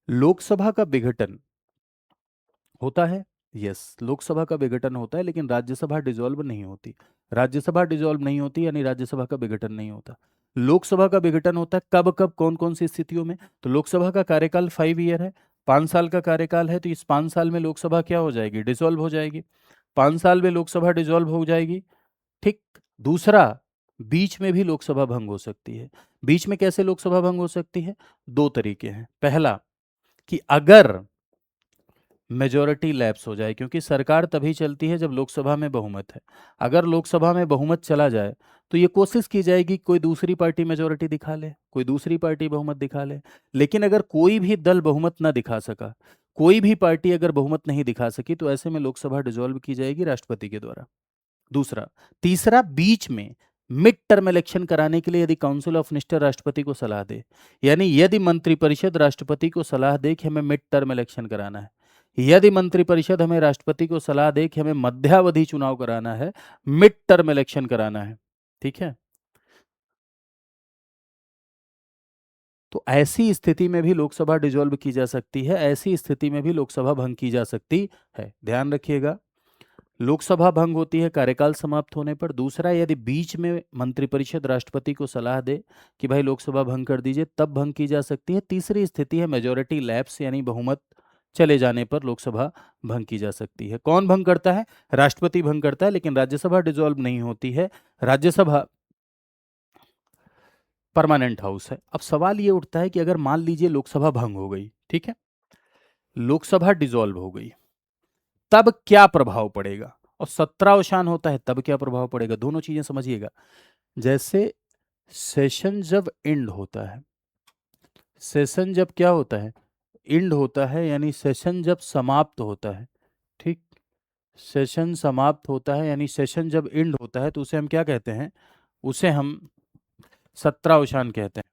लोकसभा का विघटन होता है, यस, लोकसभा का विघटन होता है, लेकिन राज्यसभा डिसॉल्व नहीं होती। राज्यसभा डिसॉल्व नहीं होती यानी राज्यसभा का विघटन नहीं होता। लोकसभा का विघटन होता है कब कब, कौन कौन सी स्थितियों में, तो लोकसभा का कार्यकाल 5 ईयर है, 5 साल का कार्यकाल है, तो इस 5 साल में लोकसभा क्या हो जाएगी, डिसॉल्व हो जाएगी। 5 साल में लोकसभा डिसॉल्व हो जाएगी। ठीक, दूसरा, बीच में भी लोकसभा भंग हो सकती है। बीच में कैसे लोकसभा भंग हो सकती है, 2 तरीके हैं। पहला, कि अगर मेजोरिटी लैप्स हो जाए, क्योंकि सरकार तभी चलती है जब लोकसभा में बहुमत है। अगर लोकसभा में बहुमत चला जाए तो ये कोशिश की जाएगी कोई दूसरी पार्टी मेजोरिटी दिखा ले, कोई दूसरी पार्टी बहुमत दिखा ले। लेकिन अगर कोई भी दल बहुमत ना दिखा सका, कोई भी पार्टी अगर बहुमत नहीं दिखा सकी, तो ऐसे में लोकसभा डिसॉल्व की जाएगी राष्ट्रपति के द्वारा। दूसरा, तीसरा, बीच में मिड टर्म इलेक्शन कराने के लिए यदि काउंसिल ऑफ मिनिस्टर राष्ट्रपति को सलाह दे, यानी यदि मंत्रिपरिषद राष्ट्रपति को सलाह दे कि हमें मिड टर्म इलेक्शन कराना है, यदि मंत्रिपरिषद हमें राष्ट्रपति को सलाह दे कि हमें मध्यावधि चुनाव कराना है, मिड टर्म इलेक्शन कराना है, ठीक है, तो ऐसी स्थिति में भी लोकसभा डिसॉल्व की जा सकती है, ऐसी स्थिति में भी लोकसभा भंग की जा सकती है। ध्यान रखिएगा, लोकसभा भंग होती है कार्यकाल समाप्त होने पर। दूसरा, यदि बीच में मंत्रिपरिषद राष्ट्रपति को सलाह दे कि भाई लोकसभा भंग कर दीजिए, तब भंग की जा सकती है। तीसरी स्थिति है मेजोरिटी लैप्स, यानी बहुमत चले जाने पर लोकसभा भंग की जा सकती है। कौन भंग करता है? राष्ट्रपति भंग करता है, लेकिन राज्यसभा डिसॉल्व नहीं होती है। राज्यसभा परमानेंट हाउस है। अब सवाल ये उठता है कि अगर मान लीजिए लोकसभा भंग हो गई, ठीक है, लोकसभा डिसॉल्व हो गई, तब क्या प्रभाव पड़ेगा? और सत्रावसान होता है तब क्या प्रभाव पड़ेगा? दोनों चीजें समझिएगा। जैसे सेशन जब एंड होता है, सेशन जब क्या होता है? एंड होता है, यानी सेशन जब समाप्त होता है, ठीक, सेशन समाप्त होता है, यानी सेशन जब एंड होता है तो उसे हम क्या कहते हैं? उसे हम सत्रावसान कहते हैं।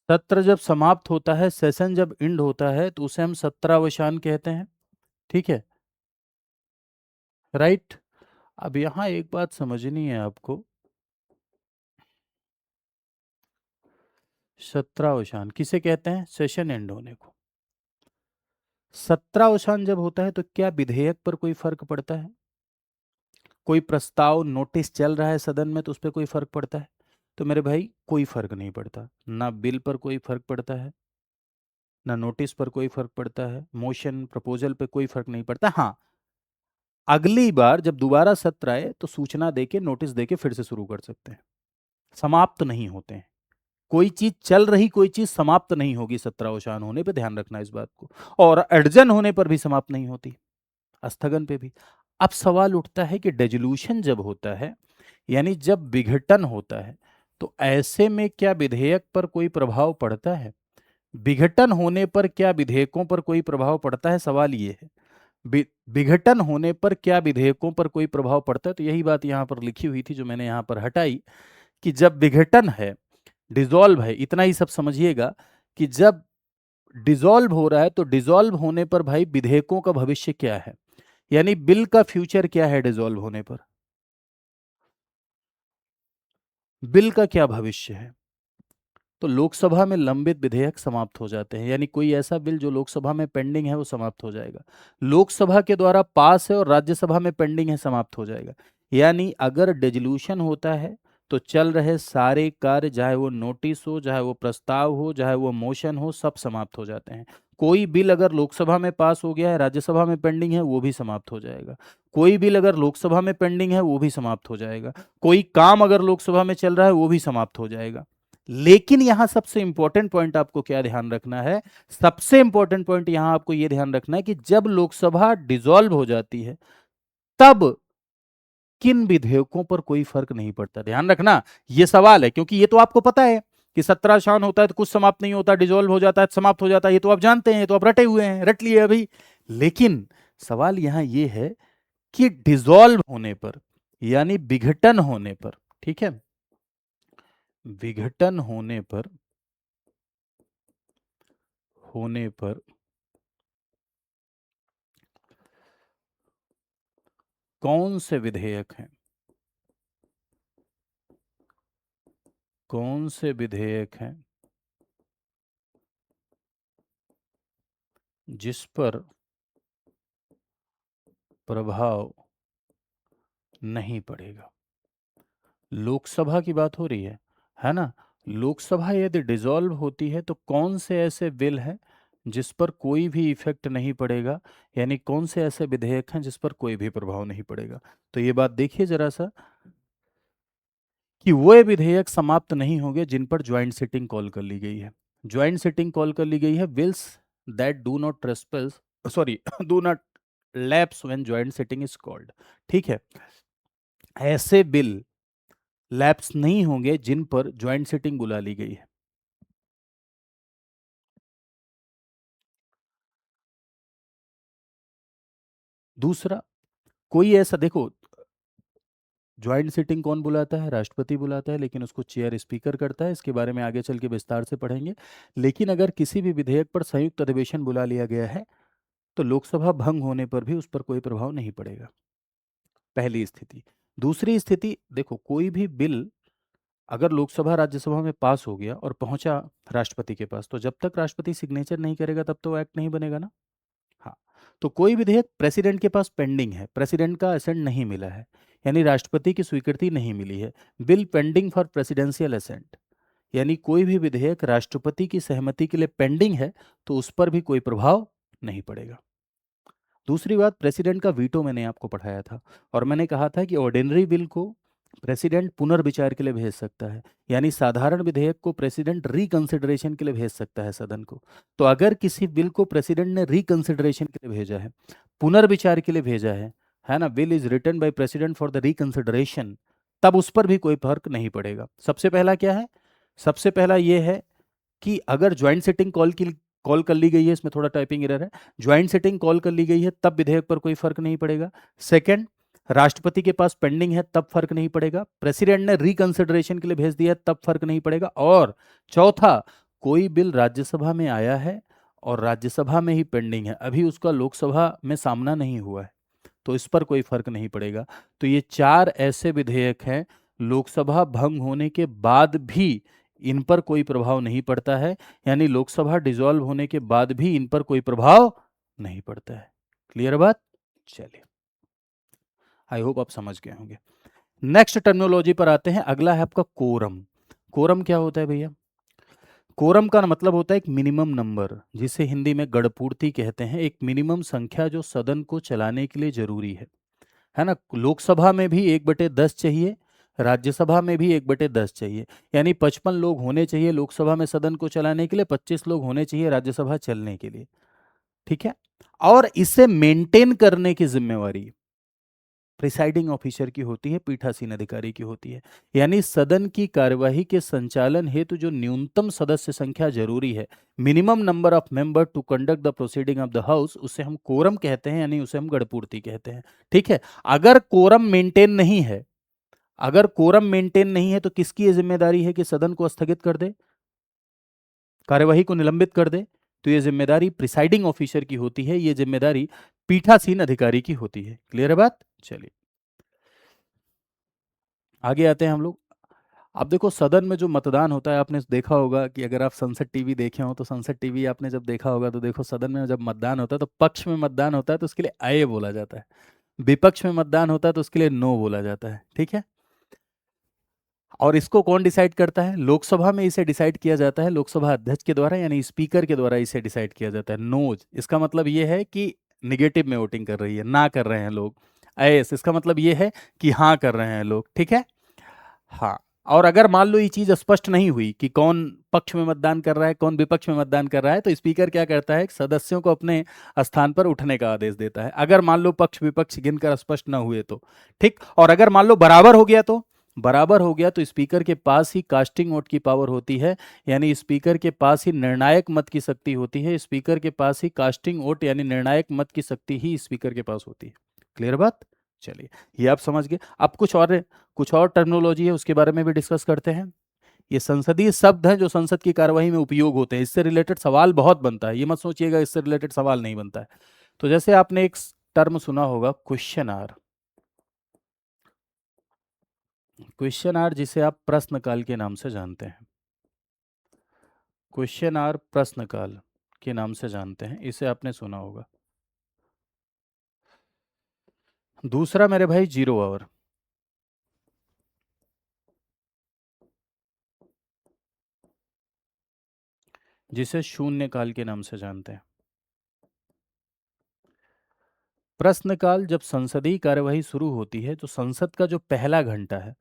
सत्र जब समाप्त होता है, सेशन जब एंड होता है तो उसे हम सत्रावसान कहते हैं, ठीक है, राइट। अब यहां एक बात समझनी है आपको, सत्रावसान किसे कहते हैं? सेशन एंड होने को। सत्रावसान जब होता है तो क्या विधेयक पर कोई फर्क पड़ता है? कोई प्रस्ताव नोटिस चल रहा है सदन में तो उस पर कोई फर्क पड़ता है? तो मेरे भाई कोई फर्क नहीं पड़ता, ना बिल पर कोई फर्क पड़ता है, ना नोटिस पर कोई फर्क पड़ता है, मोशन प्रपोजल पे कोई फर्क नहीं पड़ता। हाँ, अगली बार जब दोबारा सत्र आए तो सूचना देके नोटिस देके फिर से शुरू कर सकते हैं, समाप्त नहीं होते हैं। कोई चीज चल रही, कोई चीज समाप्त नहीं होगी सत्रावसान होने पे, ध्यान रखना इस बात को। और अडजन होने पर भी समाप्त नहीं होती, स्थगन पे भी। अब सवाल उठता है कि डेजोल्यूशन जब होता है, यानी जब विघटन होता है, तो ऐसे में क्या विधेयक पर कोई प्रभाव पड़ता है? विघटन होने पर क्या विधेयकों पर कोई प्रभाव पड़ता है? सवाल ये है, विघटन होने पर क्या विधेयकों पर कोई प्रभाव पड़ता है? तो यही बात यहां पर लिखी हुई थी जो मैंने यहां पर हटाई, कि जब विघटन है, डिसॉल्व है, इतना ही सब समझिएगा, कि जब डिसॉल्व हो रहा है तो डिसॉल्व होने पर भाई विधेयकों का भविष्य क्या है, यानी बिल का फ्यूचर क्या है डिसॉल्व होने पर? बिल का क्या भविष्य है? तो लोकसभा में लंबित विधेयक समाप्त हो जाते हैं, यानी कोई ऐसा बिल जो लोकसभा में पेंडिंग है वो समाप्त हो जाएगा। लोकसभा के द्वारा पास है और राज्यसभा में पेंडिंग है, समाप्त हो जाएगा। यानी अगर डिसोल्यूशन होता है तो चल रहे सारे कार्य, चाहे वो नोटिस हो, चाहे वो प्रस्ताव हो, चाहे वो मोशन हो, सब समाप्त हो जाते हैं। कोई बिल अगर लोकसभा में पास हो गया है, राज्यसभा में पेंडिंग है, वो भी समाप्त हो जाएगा। कोई बिल अगर लोकसभा में पेंडिंग है, वो भी समाप्त हो जाएगा। कोई काम अगर लोकसभा में चल रहा है, वो भी समाप्त हो जाएगा। लेकिन यहां सबसे इंपॉर्टेंट पॉइंट आपको क्या ध्यान रखना है? सबसे इंपॉर्टेंट पॉइंट यहां आपको यह ध्यान रखना है कि जब लोकसभा डिसॉल्व हो जाती है, तब किन विधेयकों पर कोई फर्क नहीं पड़ता। ध्यान रखना, यह सवाल है, क्योंकि ये तो आपको पता है कि सत्रावसान होता है तो कुछ समाप्त नहीं होता, डिसॉल्व हो जाता है तो समाप्त हो जाता है, ये तो आप जानते हैं, तो आप रटे हुए हैं, रट लिए अभी। लेकिन सवाल यहां यह है कि डिसॉल्व होने पर, यानी विघटन होने पर, ठीक है, विघटन होने पर कौन से विधेयक हैं, कौन से विधेयक हैं जिस पर प्रभाव नहीं पड़ेगा? लोकसभा की बात हो रही है ना? लोकसभा यदि डिसॉल्व होती है तो कौन से ऐसे बिल हैं जिस पर कोई भी इफेक्ट नहीं पड़ेगा, यानी कौन से ऐसे विधेयक हैं जिस पर कोई भी प्रभाव नहीं पड़ेगा? तो ये बात देखिए जरा सा, कि वो विधेयक समाप्त नहीं होंगे जिन पर ज्वाइंट सिटिंग कॉल कर ली गई है। ज्वाइंट सिटिंग कॉल कर ली गई है, bills that do not trespass, sorry, do not lapse when joint sitting is called, ठीक है, ऐसे बिल लैप्स नहीं होंगे जिन पर ज्वाइंट सिटिंग बुला ली गई है। दूसरा, कोई ऐसा देखो, ज्वाइंट सिटिंग कौन बुलाता है? राष्ट्रपति बुलाता है, लेकिन उसको चेयर स्पीकर करता है। इसके बारे में आगे चल के विस्तार से पढ़ेंगे। लेकिन अगर किसी भी विधेयक पर संयुक्त अधिवेशन बुला लिया गया है तो लोकसभा भंग होने पर भी उस पर कोई प्रभाव नहीं पड़ेगा, पहली स्थिति। दूसरी स्थिति देखो, कोई भी बिल अगर लोकसभा राज्यसभा में पास हो गया और पहुंचा राष्ट्रपति के पास, तो जब तक राष्ट्रपति सिग्नेचर नहीं करेगा तब तो एक्ट नहीं बनेगा ना। हाँ, तो कोई विधेयक प्रेसिडेंट के पास पेंडिंग है, प्रेसिडेंट का असेंट नहीं मिला है, यानी राष्ट्रपति की स्वीकृति नहीं मिली है, bill pending for presidential assent, यानी कोई भी विधेयक राष्ट्रपति की सहमति के लिए पेंडिंग है, तो उस पर भी कोई प्रभाव नहीं पड़ेगा। दूसरी बात, प्रेसिडेंट का वीटो मैंने आपको पढ़ाया था, और मैंने कहा था कि ऑर्डिनरी बिल को प्रेसिडेंट पुनर्विचार के लिए भेज सकता है, यानी साधारण विधेयक को प्रेसिडेंट रिकंसिडरेशन के लिए भेज सकता है सदन को। तो अगर किसी बिल को प्रेसिडेंट ने रिकंसिडरेशन के लिए भेजा है, पुनर्विचार के लिए भेजा है ना, bill is return by president for the reconsideration, तब उस पर भी कोई फर्क नहीं पड़ेगा। सबसे पहला क्या है? सबसे पहला ये है कि अगर ज्वाइंट सिटिंग कॉल कर ली गई है, इसमें थोड़ा टाइपिंग एरर है, ज्वाइंट सिटिंग कॉल कर ली गई है तब विधेयक पर कोई फर्क नहीं पड़ेगा। सेकंड, राष्ट्रपति के पास पेंडिंग है तब फर्क नहीं पड़ेगा। प्रेसिडेंट ने रिकंसिडरेशन के लिए भेज दिया तब फर्क नहीं पड़ेगा। और चौथा, कोई बिल राज्यसभा में आया है और राज्यसभा में ही पेंडिंग है, अभी उसका लोकसभा में सामना नहीं हुआ है, तो इस पर कोई फर्क नहीं पड़ेगा। तो ये चार ऐसे विधेयक हैं, लोकसभा भंग होने के बाद भी इन पर कोई प्रभाव नहीं पड़ता है, यानी लोकसभा डिसॉल्व होने के बाद भी इन पर कोई प्रभाव नहीं पड़ता है। क्लियर बात? चलिए, आई होप आप समझ गए होंगे। नेक्स्ट टर्मिनोलॉजी पर आते हैं। अगला है आपका कोरम। कोरम क्या होता है भैया? कोरम का मतलब होता है एक मिनिमम नंबर, जिसे हिंदी में गणपूर्ति कहते हैं, एक मिनिमम संख्या जो सदन को चलाने के लिए जरूरी है ना। लोकसभा में भी 1/10 चाहिए, राज्यसभा में भी 1/10 चाहिए, यानी 55 लोग होने चाहिए लोकसभा में सदन को चलाने के लिए, 25 लोग होने चाहिए राज्यसभा चलने के लिए। ठीक है। और इसे मेंटेन करने की जिम्मेवारी प्रिसाइडिंग ऑफिसर की होती है, पीठासीन अधिकारी की होती है। यानी सदन की कार्यवाही के संचालन हेतु जो न्यूनतम सदस्य संख्या जरूरी है, minimum number of member to conduct the proceeding of the house, उसे हम कोरम कहते हैं, यानी उसे हम गणपूर्ति कहते हैं। ठीक है। अगर कोरम मेंटेन नहीं है, अगर कोरम मेंटेन नहीं है तो किसकी ये जिम्मेदारी है कि सदन को स्थगित कर दे, कार्यवाही को निलंबित कर दे? तो ये जिम्मेदारी प्रिसाइडिंग ऑफिसर की होती है, ये जिम्मेदारी पीठासीन अधिकारी की होती है। क्लियर है बात? चलिए आगे आते हैं हम लोग। अब देखो, सदन में जो मतदान होता है, आपने देखा होगा कि अगर आप संसद टीवी देखे हो तो संसद टीवी आपने जब देखा होगा तो देखो, सदन में जब मतदान होता है तो पक्ष में मतदान होता है तो उसके लिए अये बोला जाता है, विपक्ष में मतदान होता है तो उसके लिए नो बोला जाता है। ठीक है। और इसको कौन डिसाइड करता है? लोकसभा में इसे डिसाइड किया जाता है लोकसभा अध्यक्ष के द्वारा, यानी स्पीकर के द्वारा इसे डिसाइड किया जाता है। नोज इसका मतलब ये है कि निगेटिव में वोटिंग कर रही है, ना कर रहे हैं लोग। एस इसका मतलब ये है कि हाँ कर रहे हैं लोग। ठीक है। हाँ। और अगर मान लो ये चीज स्पष्ट नहीं हुई कि कौन पक्ष में मतदान कर रहा है कौन विपक्ष में मतदान कर रहा है, तो स्पीकर क्या करता है? सदस्यों को अपने स्थान पर उठने का आदेश देता है, अगर मान लो पक्ष विपक्ष गिनकर स्पष्ट न हुए तो। ठीक। और अगर मान लो बराबर हो गया तो, बराबर हो गया तो स्पीकर के पास ही कास्टिंग वोट की पावर होती है, यानी स्पीकर के पास ही निर्णायक मत की शक्ति होती है। स्पीकर के पास ही कास्टिंग वोट यानी निर्णायक मत की शक्ति ही स्पीकर के पास होती है। क्लियर बात? चलिए, ये आप समझ गए। अब कुछ और टर्मिनोलॉजी है, उसके बारे में भी डिस्कस करते हैं। ये संसदीय शब्द हैं जो संसद की कार्यवाही में उपयोग होते हैं, इससे रिलेटेड सवाल बहुत बनता है, ये मत सोचिएगा इससे रिलेटेड सवाल नहीं बनता है। तो जैसे आपने एक टर्म सुना होगा, क्वेश्चन आर। क्वेश्चन आर जिसे आप प्रश्नकाल के नाम से जानते हैं, क्वेश्चन आर प्रश्नकाल के नाम से जानते हैं, इसे आपने सुना होगा। दूसरा मेरे भाई, जीरो आवर, जिसे शून्य काल के नाम से जानते हैं। प्रश्नकाल, जब संसदीय कार्यवाही शुरू होती है तो संसद का जो पहला घंटा है,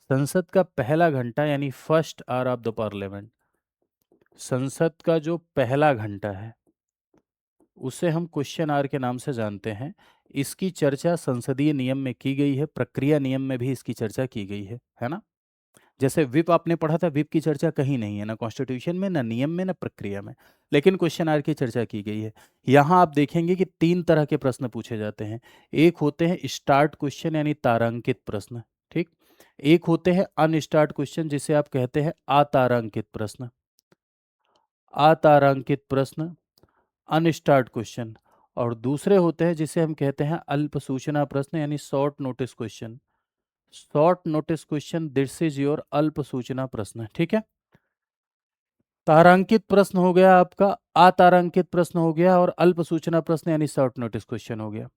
संसद का पहला घंटा यानी first hour of the parliament, संसद का जो पहला घंटा है उसे हम क्वेश्चन आवर के नाम से जानते हैं। इसकी चर्चा संसदीय नियम में की गई है, प्रक्रिया नियम में भी इसकी चर्चा की गई है ना। जैसे विप आपने पढ़ा था, विप की चर्चा कहीं नहीं है, ना कॉन्स्टिट्यूशन में, ना नियम में, ना प्रक्रिया में, लेकिन क्वेश्चन आर की चर्चा की गई है। यहाँ आप देखेंगे कि 3 तरह के प्रश्न पूछे जाते हैं। एक होते हैं स्टार्ट क्वेश्चन यानी तारांकित प्रश्न, ठीक। एक होते हैं अनस्टार्ट क्वेश्चन जिसे आप कहते हैं अतारांकित प्रश्न, अतारांकित प्रश्न, अनस्टार्ट क्वेश्चन। और दूसरे होते हैं जिसे हम कहते हैं अल्प सूचना प्रश्न यानी short notice question, short notice question, this is your अल्प सूचना प्रश्न, ठीक है। तारांकित प्रश्न हो गया आपका, अतारांकित प्रश्न हो गया, और अल्प सूचना प्रश्न यानी शॉर्ट नोटिस क्वेश्चन हो गया।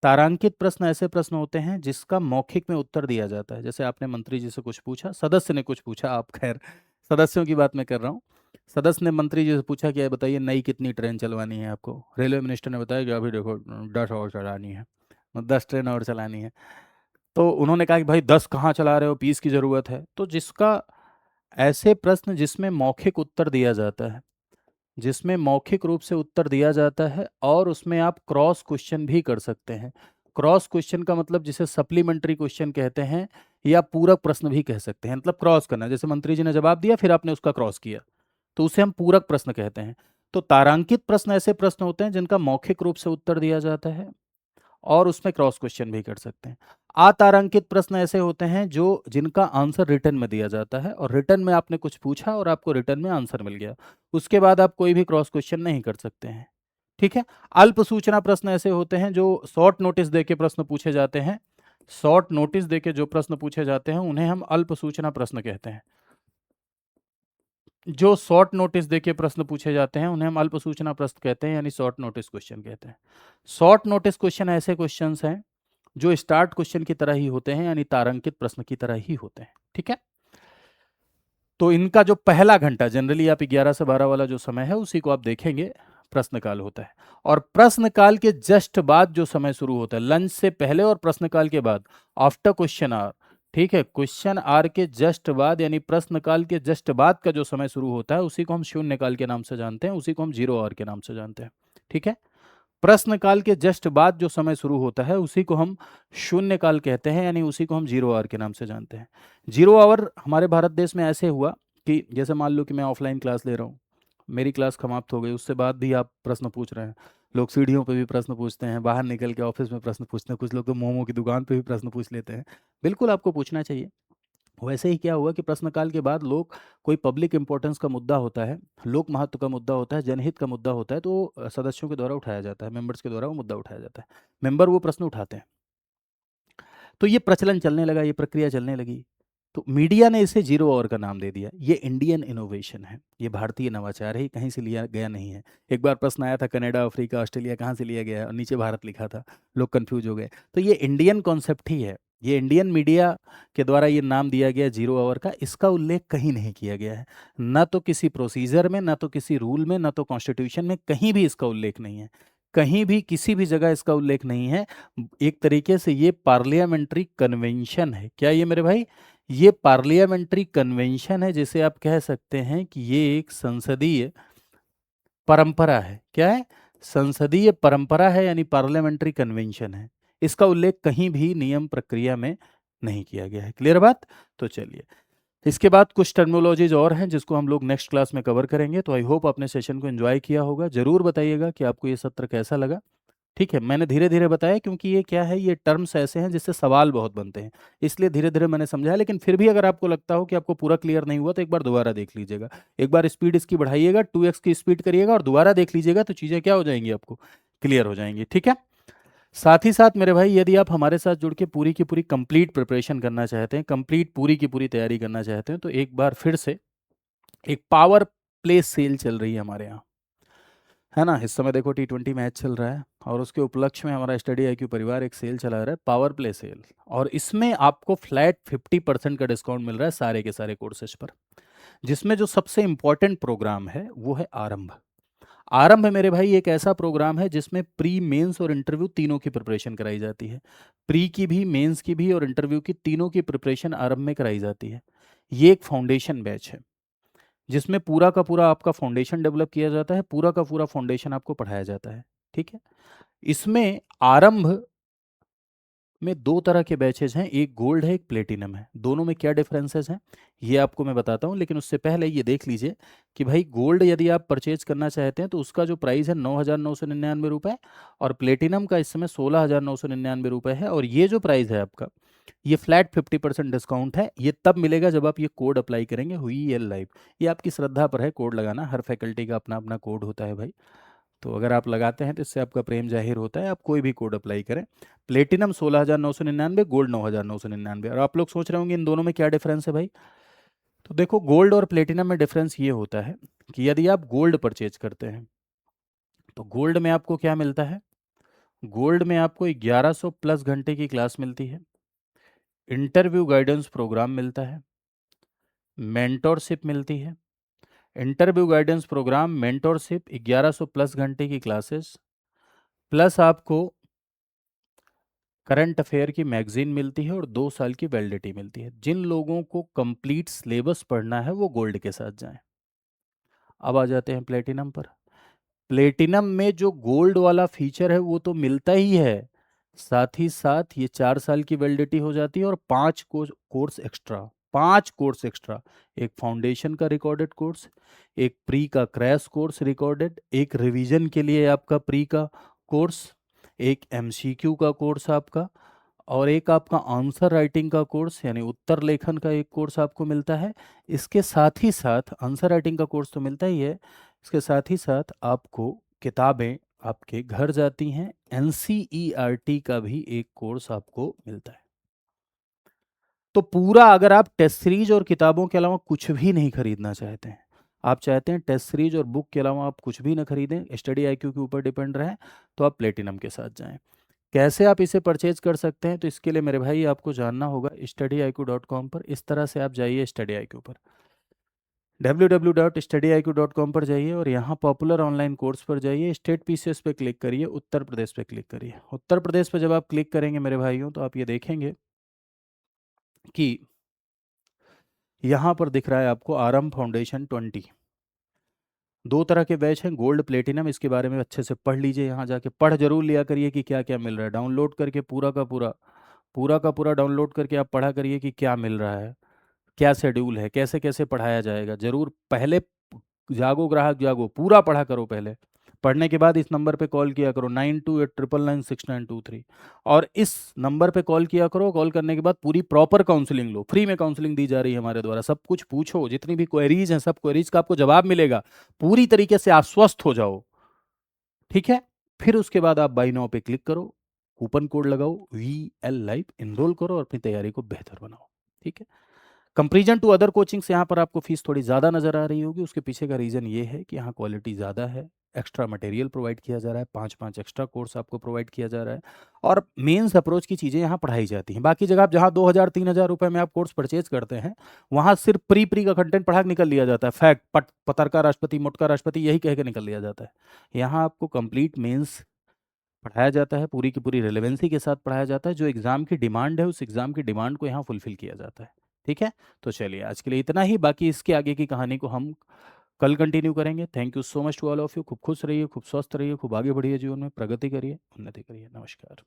तारांकित प्रश्न ऐसे प्रश्न होते हैं जिसका मौखिक में उत्तर दिया जाता है। जैसे आपने मंत्री जी से कुछ पूछा, सदस्य ने कुछ पूछा, आप खैर सदस्यों की बात मैं कर रहा हूँ। सदस्य ने मंत्री जी से पूछा कि ये बताइए नई कितनी ट्रेन चलवानी है आपको। रेलवे मिनिस्टर ने बताया कि अभी देखो 10 और चलानी है, 10 ट्रेन और चलानी है। तो उन्होंने कहा कि भाई 10 कहाँ चला रहे हो, 20 की ज़रूरत है। तो जिसका ऐसे प्रश्न जिसमें मौखिक उत्तर दिया जाता है, जिसमें मौखिक रूप से उत्तर दिया जाता है और उसमें आप क्रॉस क्वेश्चन भी कर सकते हैं। क्रॉस क्वेश्चन का मतलब जिसे सप्लीमेंट्री क्वेश्चन कहते हैं, या पूरक प्रश्न भी कह सकते हैं। मतलब क्रॉस करना, जैसे मंत्री जी ने जवाब दिया फिर आपने उसका क्रॉस किया, तो उसे हम पूरक प्रश्न कहते हैं। तो तारांकित प्रश्न ऐसे प्रश्न होते हैं जिनका मौखिक रूप से उत्तर दिया जाता है और उसमें क्रॉस क्वेश्चन भी कर सकते हैं। अतारांकित प्रश्न ऐसे होते हैं जो जिनका आंसर रिटर्न में दिया जाता है, और रिटर्न में आपने कुछ पूछा और आपको रिटर्न में आंसर मिल गया, उसके बाद आप कोई भी क्रॉस क्वेश्चन नहीं कर सकते हैं, ठीक है। अल्प सूचना प्रश्न ऐसे होते हैं जो शॉर्ट नोटिस देके प्रश्न पूछे जाते हैं, शॉर्ट नोटिस देके जो प्रश्न पूछे जाते हैं उन्हें हम अल्प सूचना प्रश्न कहते हैं। जो शॉर्ट नोटिस देके प्रश्न पूछे जाते हैं उन्हें हम अल्प सूचना प्रश्न कहते हैं, यानी शॉर्ट नोटिस क्वेश्चन कहते हैं। शॉर्ट नोटिस क्वेश्चन ऐसे क्वेश्चंस हैं जो स्टार्ट क्वेश्चन की तरह ही होते हैं, यानी तारांकित प्रश्न की तरह ही होते हैं, ठीक है। तो इनका जो पहला घंटा, जनरली आप 11 से 12 वाला जो समय है उसी को आप देखेंगे, प्रश्नकाल होता है। और प्रश्नकाल के जस्ट बाद जो समय शुरू होता है, लंच से पहले और प्रश्नकाल के बाद, आफ्टर क्वेश्चन आवर, ठीक है, क्वेश्चन आर के जस्ट बाद यानी प्रश्नकाल के जस्ट बाद का जो समय शुरू होता है उसी को हम शून्यकाल के नाम से जानते हैं, उसी को हम 0 आवर के नाम से जानते हैं, ठीक है। प्रश्न काल के जस्ट बाद जो समय शुरू होता है उसी को हम शून्य काल कहते हैं, यानी उसी को हम 0 आवर के नाम से जानते हैं। 0 आवर हमारे भारत देश में ऐसे हुआ कि जैसे मान लो कि मैं ऑफलाइन क्लास ले रहा हूँ, मेरी क्लास समाप्त हो गई, उससे बाद भी आप प्रश्न पूछ रहे हैं। लोग सीढ़ियों पे भी प्रश्न पूछते हैं, बाहर निकल के ऑफिस में प्रश्न पूछते हैं, कुछ लोग तो मोमो की दुकान पे भी प्रश्न पूछ लेते हैं। बिल्कुल आपको पूछना चाहिए। वैसे ही क्या हुआ कि प्रश्नकाल के बाद लोग, कोई पब्लिक इंपॉर्टेंस का मुद्दा होता है, लोक महत्व का मुद्दा होता है, जनहित का मुद्दा होता है, तो सदस्यों के द्वारा उठाया जाता है, मेंबर्स के द्वारा वो मुद्दा उठाया जाता है, मेंबर वो प्रश्न उठाते हैं। तो ये प्रचलन चलने लगा, ये प्रक्रिया चलने लगी, तो मीडिया ने इसे 0 आवर का नाम दे दिया। ये इंडियन इनोवेशन है, ये भारतीय नवाचार है, ये कहीं से लिया गया नहीं है। एक बार प्रश्न आया था कनाडा, अफ्रीका, ऑस्ट्रेलिया कहाँ से लिया गया है, और नीचे भारत लिखा था, लोग कंफ्यूज हो गए। तो ये इंडियन कॉन्सेप्ट ही है, ये इंडियन मीडिया के द्वारा ये नाम दिया गया 0 आवर का। इसका उल्लेख कहीं नहीं किया गया है, ना तो किसी प्रोसीजर में, ना तो किसी रूल में, ना तो कॉन्स्टिट्यूशन में, कहीं भी इसका उल्लेख नहीं है, कहीं भी किसी भी जगह इसका उल्लेख नहीं है। एक तरीके से ये पार्लियामेंट्री कन्वेंशन है। क्या ये मेरे भाई, ये पार्लियामेंट्री कन्वेंशन है, जिसे आप कह सकते हैं कि ये एक संसदीय परंपरा है। क्या है, संसदीय परंपरा है, यानी पार्लियामेंट्री कन्वेंशन है। इसका उल्लेख कहीं भी नियम प्रक्रिया में नहीं किया गया है। क्लियर बात। तो चलिए, इसके बाद कुछ टर्मिनोलॉजीज और हैं जिसको हम लोग नेक्स्ट क्लास में कवर करेंगे। तो आई होप आपने सेशन को एंजॉय किया होगा। जरूर बताइएगा कि आपको ये सत्र कैसा लगा। ठीक है, मैंने धीरे धीरे बताया क्योंकि ये क्या है, ये टर्म्स ऐसे हैं जिससे सवाल बहुत बनते हैं, इसलिए धीरे धीरे मैंने समझाया। लेकिन फिर भी अगर आपको लगता हो कि आपको पूरा क्लियर नहीं हुआ तो एक बार दोबारा देख लीजिएगा। एक बार स्पीड इसकी बढ़ाइएगा, 2x की स्पीड करिएगा और दोबारा देख लीजिएगा, तो चीज़ें क्या हो जाएंगी, आपको क्लियर हो जाएंगी। ठीक है। साथ ही साथ मेरे भाई, यदि आप हमारे साथ जुड़ के पूरी की पूरी कंप्लीट प्रिपरेशन करना चाहते हैं, कंप्लीट पूरी की पूरी तैयारी करना चाहते हैं, तो एक बार फिर से एक पावर प्ले सेल चल रही है हमारे यहाँ, है ना। इस समय देखो T20 मैच चल रहा है, और उसके उपलक्ष्य में हमारा स्टडी IQ परिवार एक सेल चला रहा है, पावर प्ले सेल। और इसमें आपको फ्लैट 50% का डिस्काउंट मिल रहा है सारे के सारे कोर्सेज पर, जिसमें जो सबसे इम्पोर्टेंट प्रोग्राम है वो है आरंभ। आरंभ मेरे भाई एक ऐसा प्रोग्राम है जिसमें प्री, मेंस और इंटरव्यू तीनों की प्रिपरेशन कराई जाती है। प्री की भी, मेंस की भी और इंटरव्यू की, तीनों की प्रिपरेशन आरंभ में कराई जाती है। ये एक फाउंडेशन बैच है जिसमें पूरा का पूरा आपका फाउंडेशन डेवलप किया जाता है, पूरा का पूरा फाउंडेशन आपको पढ़ाया जाता है। ठीक है। इसमें आरंभ में दो तरह के बैचेज हैं, एक गोल्ड है एक प्लेटिनम है। दोनों में क्या डिफरेंसेस हैं ये आपको मैं बताता हूँ, लेकिन उससे पहले ये देख लीजिए कि भाई गोल्ड यदि आप परचेज करना चाहते हैं तो उसका जो प्राइस है 9,999 रुपये, और प्लेटिनम का इस समय 16,999 रुपये है। और ये जो प्राइस है आपका, ये फ्लैट 50% डिस्काउंट है। ये तब मिलेगा जब आप ये कोड अप्लाई करेंगे, हुई एल लाइव। ये आपकी श्रद्धा पर है कोड लगाना, हर फैकल्टी का अपना अपना कोड होता है भाई। तो अगर आप लगाते हैं तो इससे आपका प्रेम जाहिर होता है, आप कोई भी कोड अप्लाई करें। Platinum 16,999, gold 9,999। और आप लोग सोच रहे होंगे इन दोनों में क्या डिफरेंस है भाई। तो देखो, गोल्ड और प्लेटिनम में डिफरेंस ये होता है कि यदि आप गोल्ड परचेज करते हैं तो गोल्ड में आपको क्या मिलता है, गोल्ड में आपको 1100 प्लस घंटे की क्लास मिलती है, इंटरव्यू गाइडेंस प्रोग्राम मिलता है, मेंटोरशिप मिलती है। Interview guidance program, mentorship, 1100 plus घंटे की क्लासेस, प्लस आपको करंट अफेयर की मैगजीन मिलती है और 2 साल की वैलिडिटी मिलती है। जिन लोगों को कंप्लीट सिलेबस पढ़ना है वो गोल्ड के साथ जाएं। अब आ जाते हैं प्लेटिनम पर। प्लेटिनम में जो गोल्ड वाला फीचर है वो तो मिलता ही है, साथ ही साथ ये 4 साल की वैलिडिटी हो जाती है और 5 कोर्स एक्स्ट्रा, 5 कोर्स एक्स्ट्रा। एक फाउंडेशन का रिकॉर्डेड कोर्स, एक प्री का क्रैश कोर्स रिकॉर्डेड, एक रिवीजन के लिए आपका प्री का कोर्स, एक एमसीक्यू का कोर्स आपका, और एक आपका आंसर राइटिंग का कोर्स यानी उत्तर लेखन का एक कोर्स आपको मिलता है। इसके साथ ही साथ आंसर राइटिंग का कोर्स तो मिलता ही है, इसके साथ ही साथ आपको किताबें आपके घर जाती हैं। एनसीईआरटी का भी एक कोर्स आपको मिलता है। तो पूरा, अगर आप टेस्ट सीरीज और किताबों के अलावा कुछ भी नहीं खरीदना चाहते हैं, आप चाहते हैं टेस्ट सीरीज और बुक के अलावा आप कुछ भी ना खरीदें, स्टडी आईक्यू के ऊपर डिपेंड रहें, तो आप प्लेटिनम के साथ जाएं। कैसे आप इसे परचेज कर सकते हैं, तो इसके लिए मेरे भाई आपको जानना होगा studyIQ.com पर। इस तरह से आप जाइए स्टडी आई क्यू पर, www.studyIQ.com पर जाइए और यहाँ पॉपुलर ऑनलाइन कोर्स पर जाइए, स्टेट पीसीएस पे क्लिक करिए, उत्तर प्रदेश पे क्लिक करिए। उत्तर प्रदेश पे जब आप क्लिक करेंगे मेरे भाइयों तो आप ये देखेंगे कि यहाँ पर दिख रहा है आपको आरंभ फाउंडेशन 20। दो तरह के बैच हैं, गोल्ड प्लेटिनम। इसके बारे में अच्छे से पढ़ लीजिए, यहाँ जाके पढ़ जरूर लिया करिए कि क्या क्या मिल रहा है। डाउनलोड करके पूरा का पूरा डाउनलोड करके आप पढ़ा करिए कि क्या मिल रहा है, क्या शेड्यूल है, कैसे कैसे पढ़ाया जाएगा। जरूर पहले जागो ग्राहक जागो, पूरा पढ़ा करो पहले। पढ़ने के बाद इस नंबर पे कॉल किया करो, 9289996923। और इस नंबर पे कॉल किया करो, कॉल करने के बाद पूरी प्रॉपर काउंसलिंग लो। फ्री में काउंसलिंग दी जा रही है हमारे द्वारा। सब कुछ पूछो, जितनी भी क्वेरीज हैं सब क्वेरीज का आपको जवाब मिलेगा। पूरी तरीके से आश्वस्त हो जाओ, ठीक है। फिर उसके बाद आप बाई नाउ पे क्लिक करो, कूपन कोड लगाओ VL लाइव, इनरोल करो और अपनी तैयारी को बेहतर बनाओ, ठीक है। कंपेरिजन टू अदर कोचिंग्स यहाँ पर आपको फीस थोड़ी ज़्यादा नज़र आ रही होगी। उसके पीछे का रीज़न ये है कि यहाँ क्वालिटी ज़्यादा है, एक्स्ट्रा मटेरियल प्रोवाइड किया जा रहा है, 5 एक्स्ट्रा कोर्स आपको प्रोवाइड किया जा रहा है, और मेंस अप्रोच की चीज़ें यहाँ पढ़ाई जाती हैं। बाकी जगह आप जहाँ 2,000-3,000 रुपये में आप कोर्स परचेज करते हैं, वहाँ सिर्फ प्री का कंटेंट पढ़ा के निकल लिया जाता है। फैक्ट, पतर का राष्ट्रपति, मोटका राष्ट्रपति, यही कह के निकल लिया जाता है। यहाँ आपको कंप्लीट मेंस पढ़ाया जाता है, पूरी की पूरी रिलेवेंसी के साथ पढ़ाया जाता है। जो एग्ज़ाम की डिमांड है उस एग्ज़ाम की डिमांड को यहाँ फुलफिल किया जाता है, ठीक है। तो चलिए आज के लिए इतना ही, बाकी इसके आगे की कहानी को हम कल कंटिन्यू करेंगे। Thank you so much to all of you. खूब खुश रहिए, खूब स्वस्थ रहिए, खूब आगे बढ़िए, जीवन में प्रगति करिए, उन्नति करिए। नमस्कार।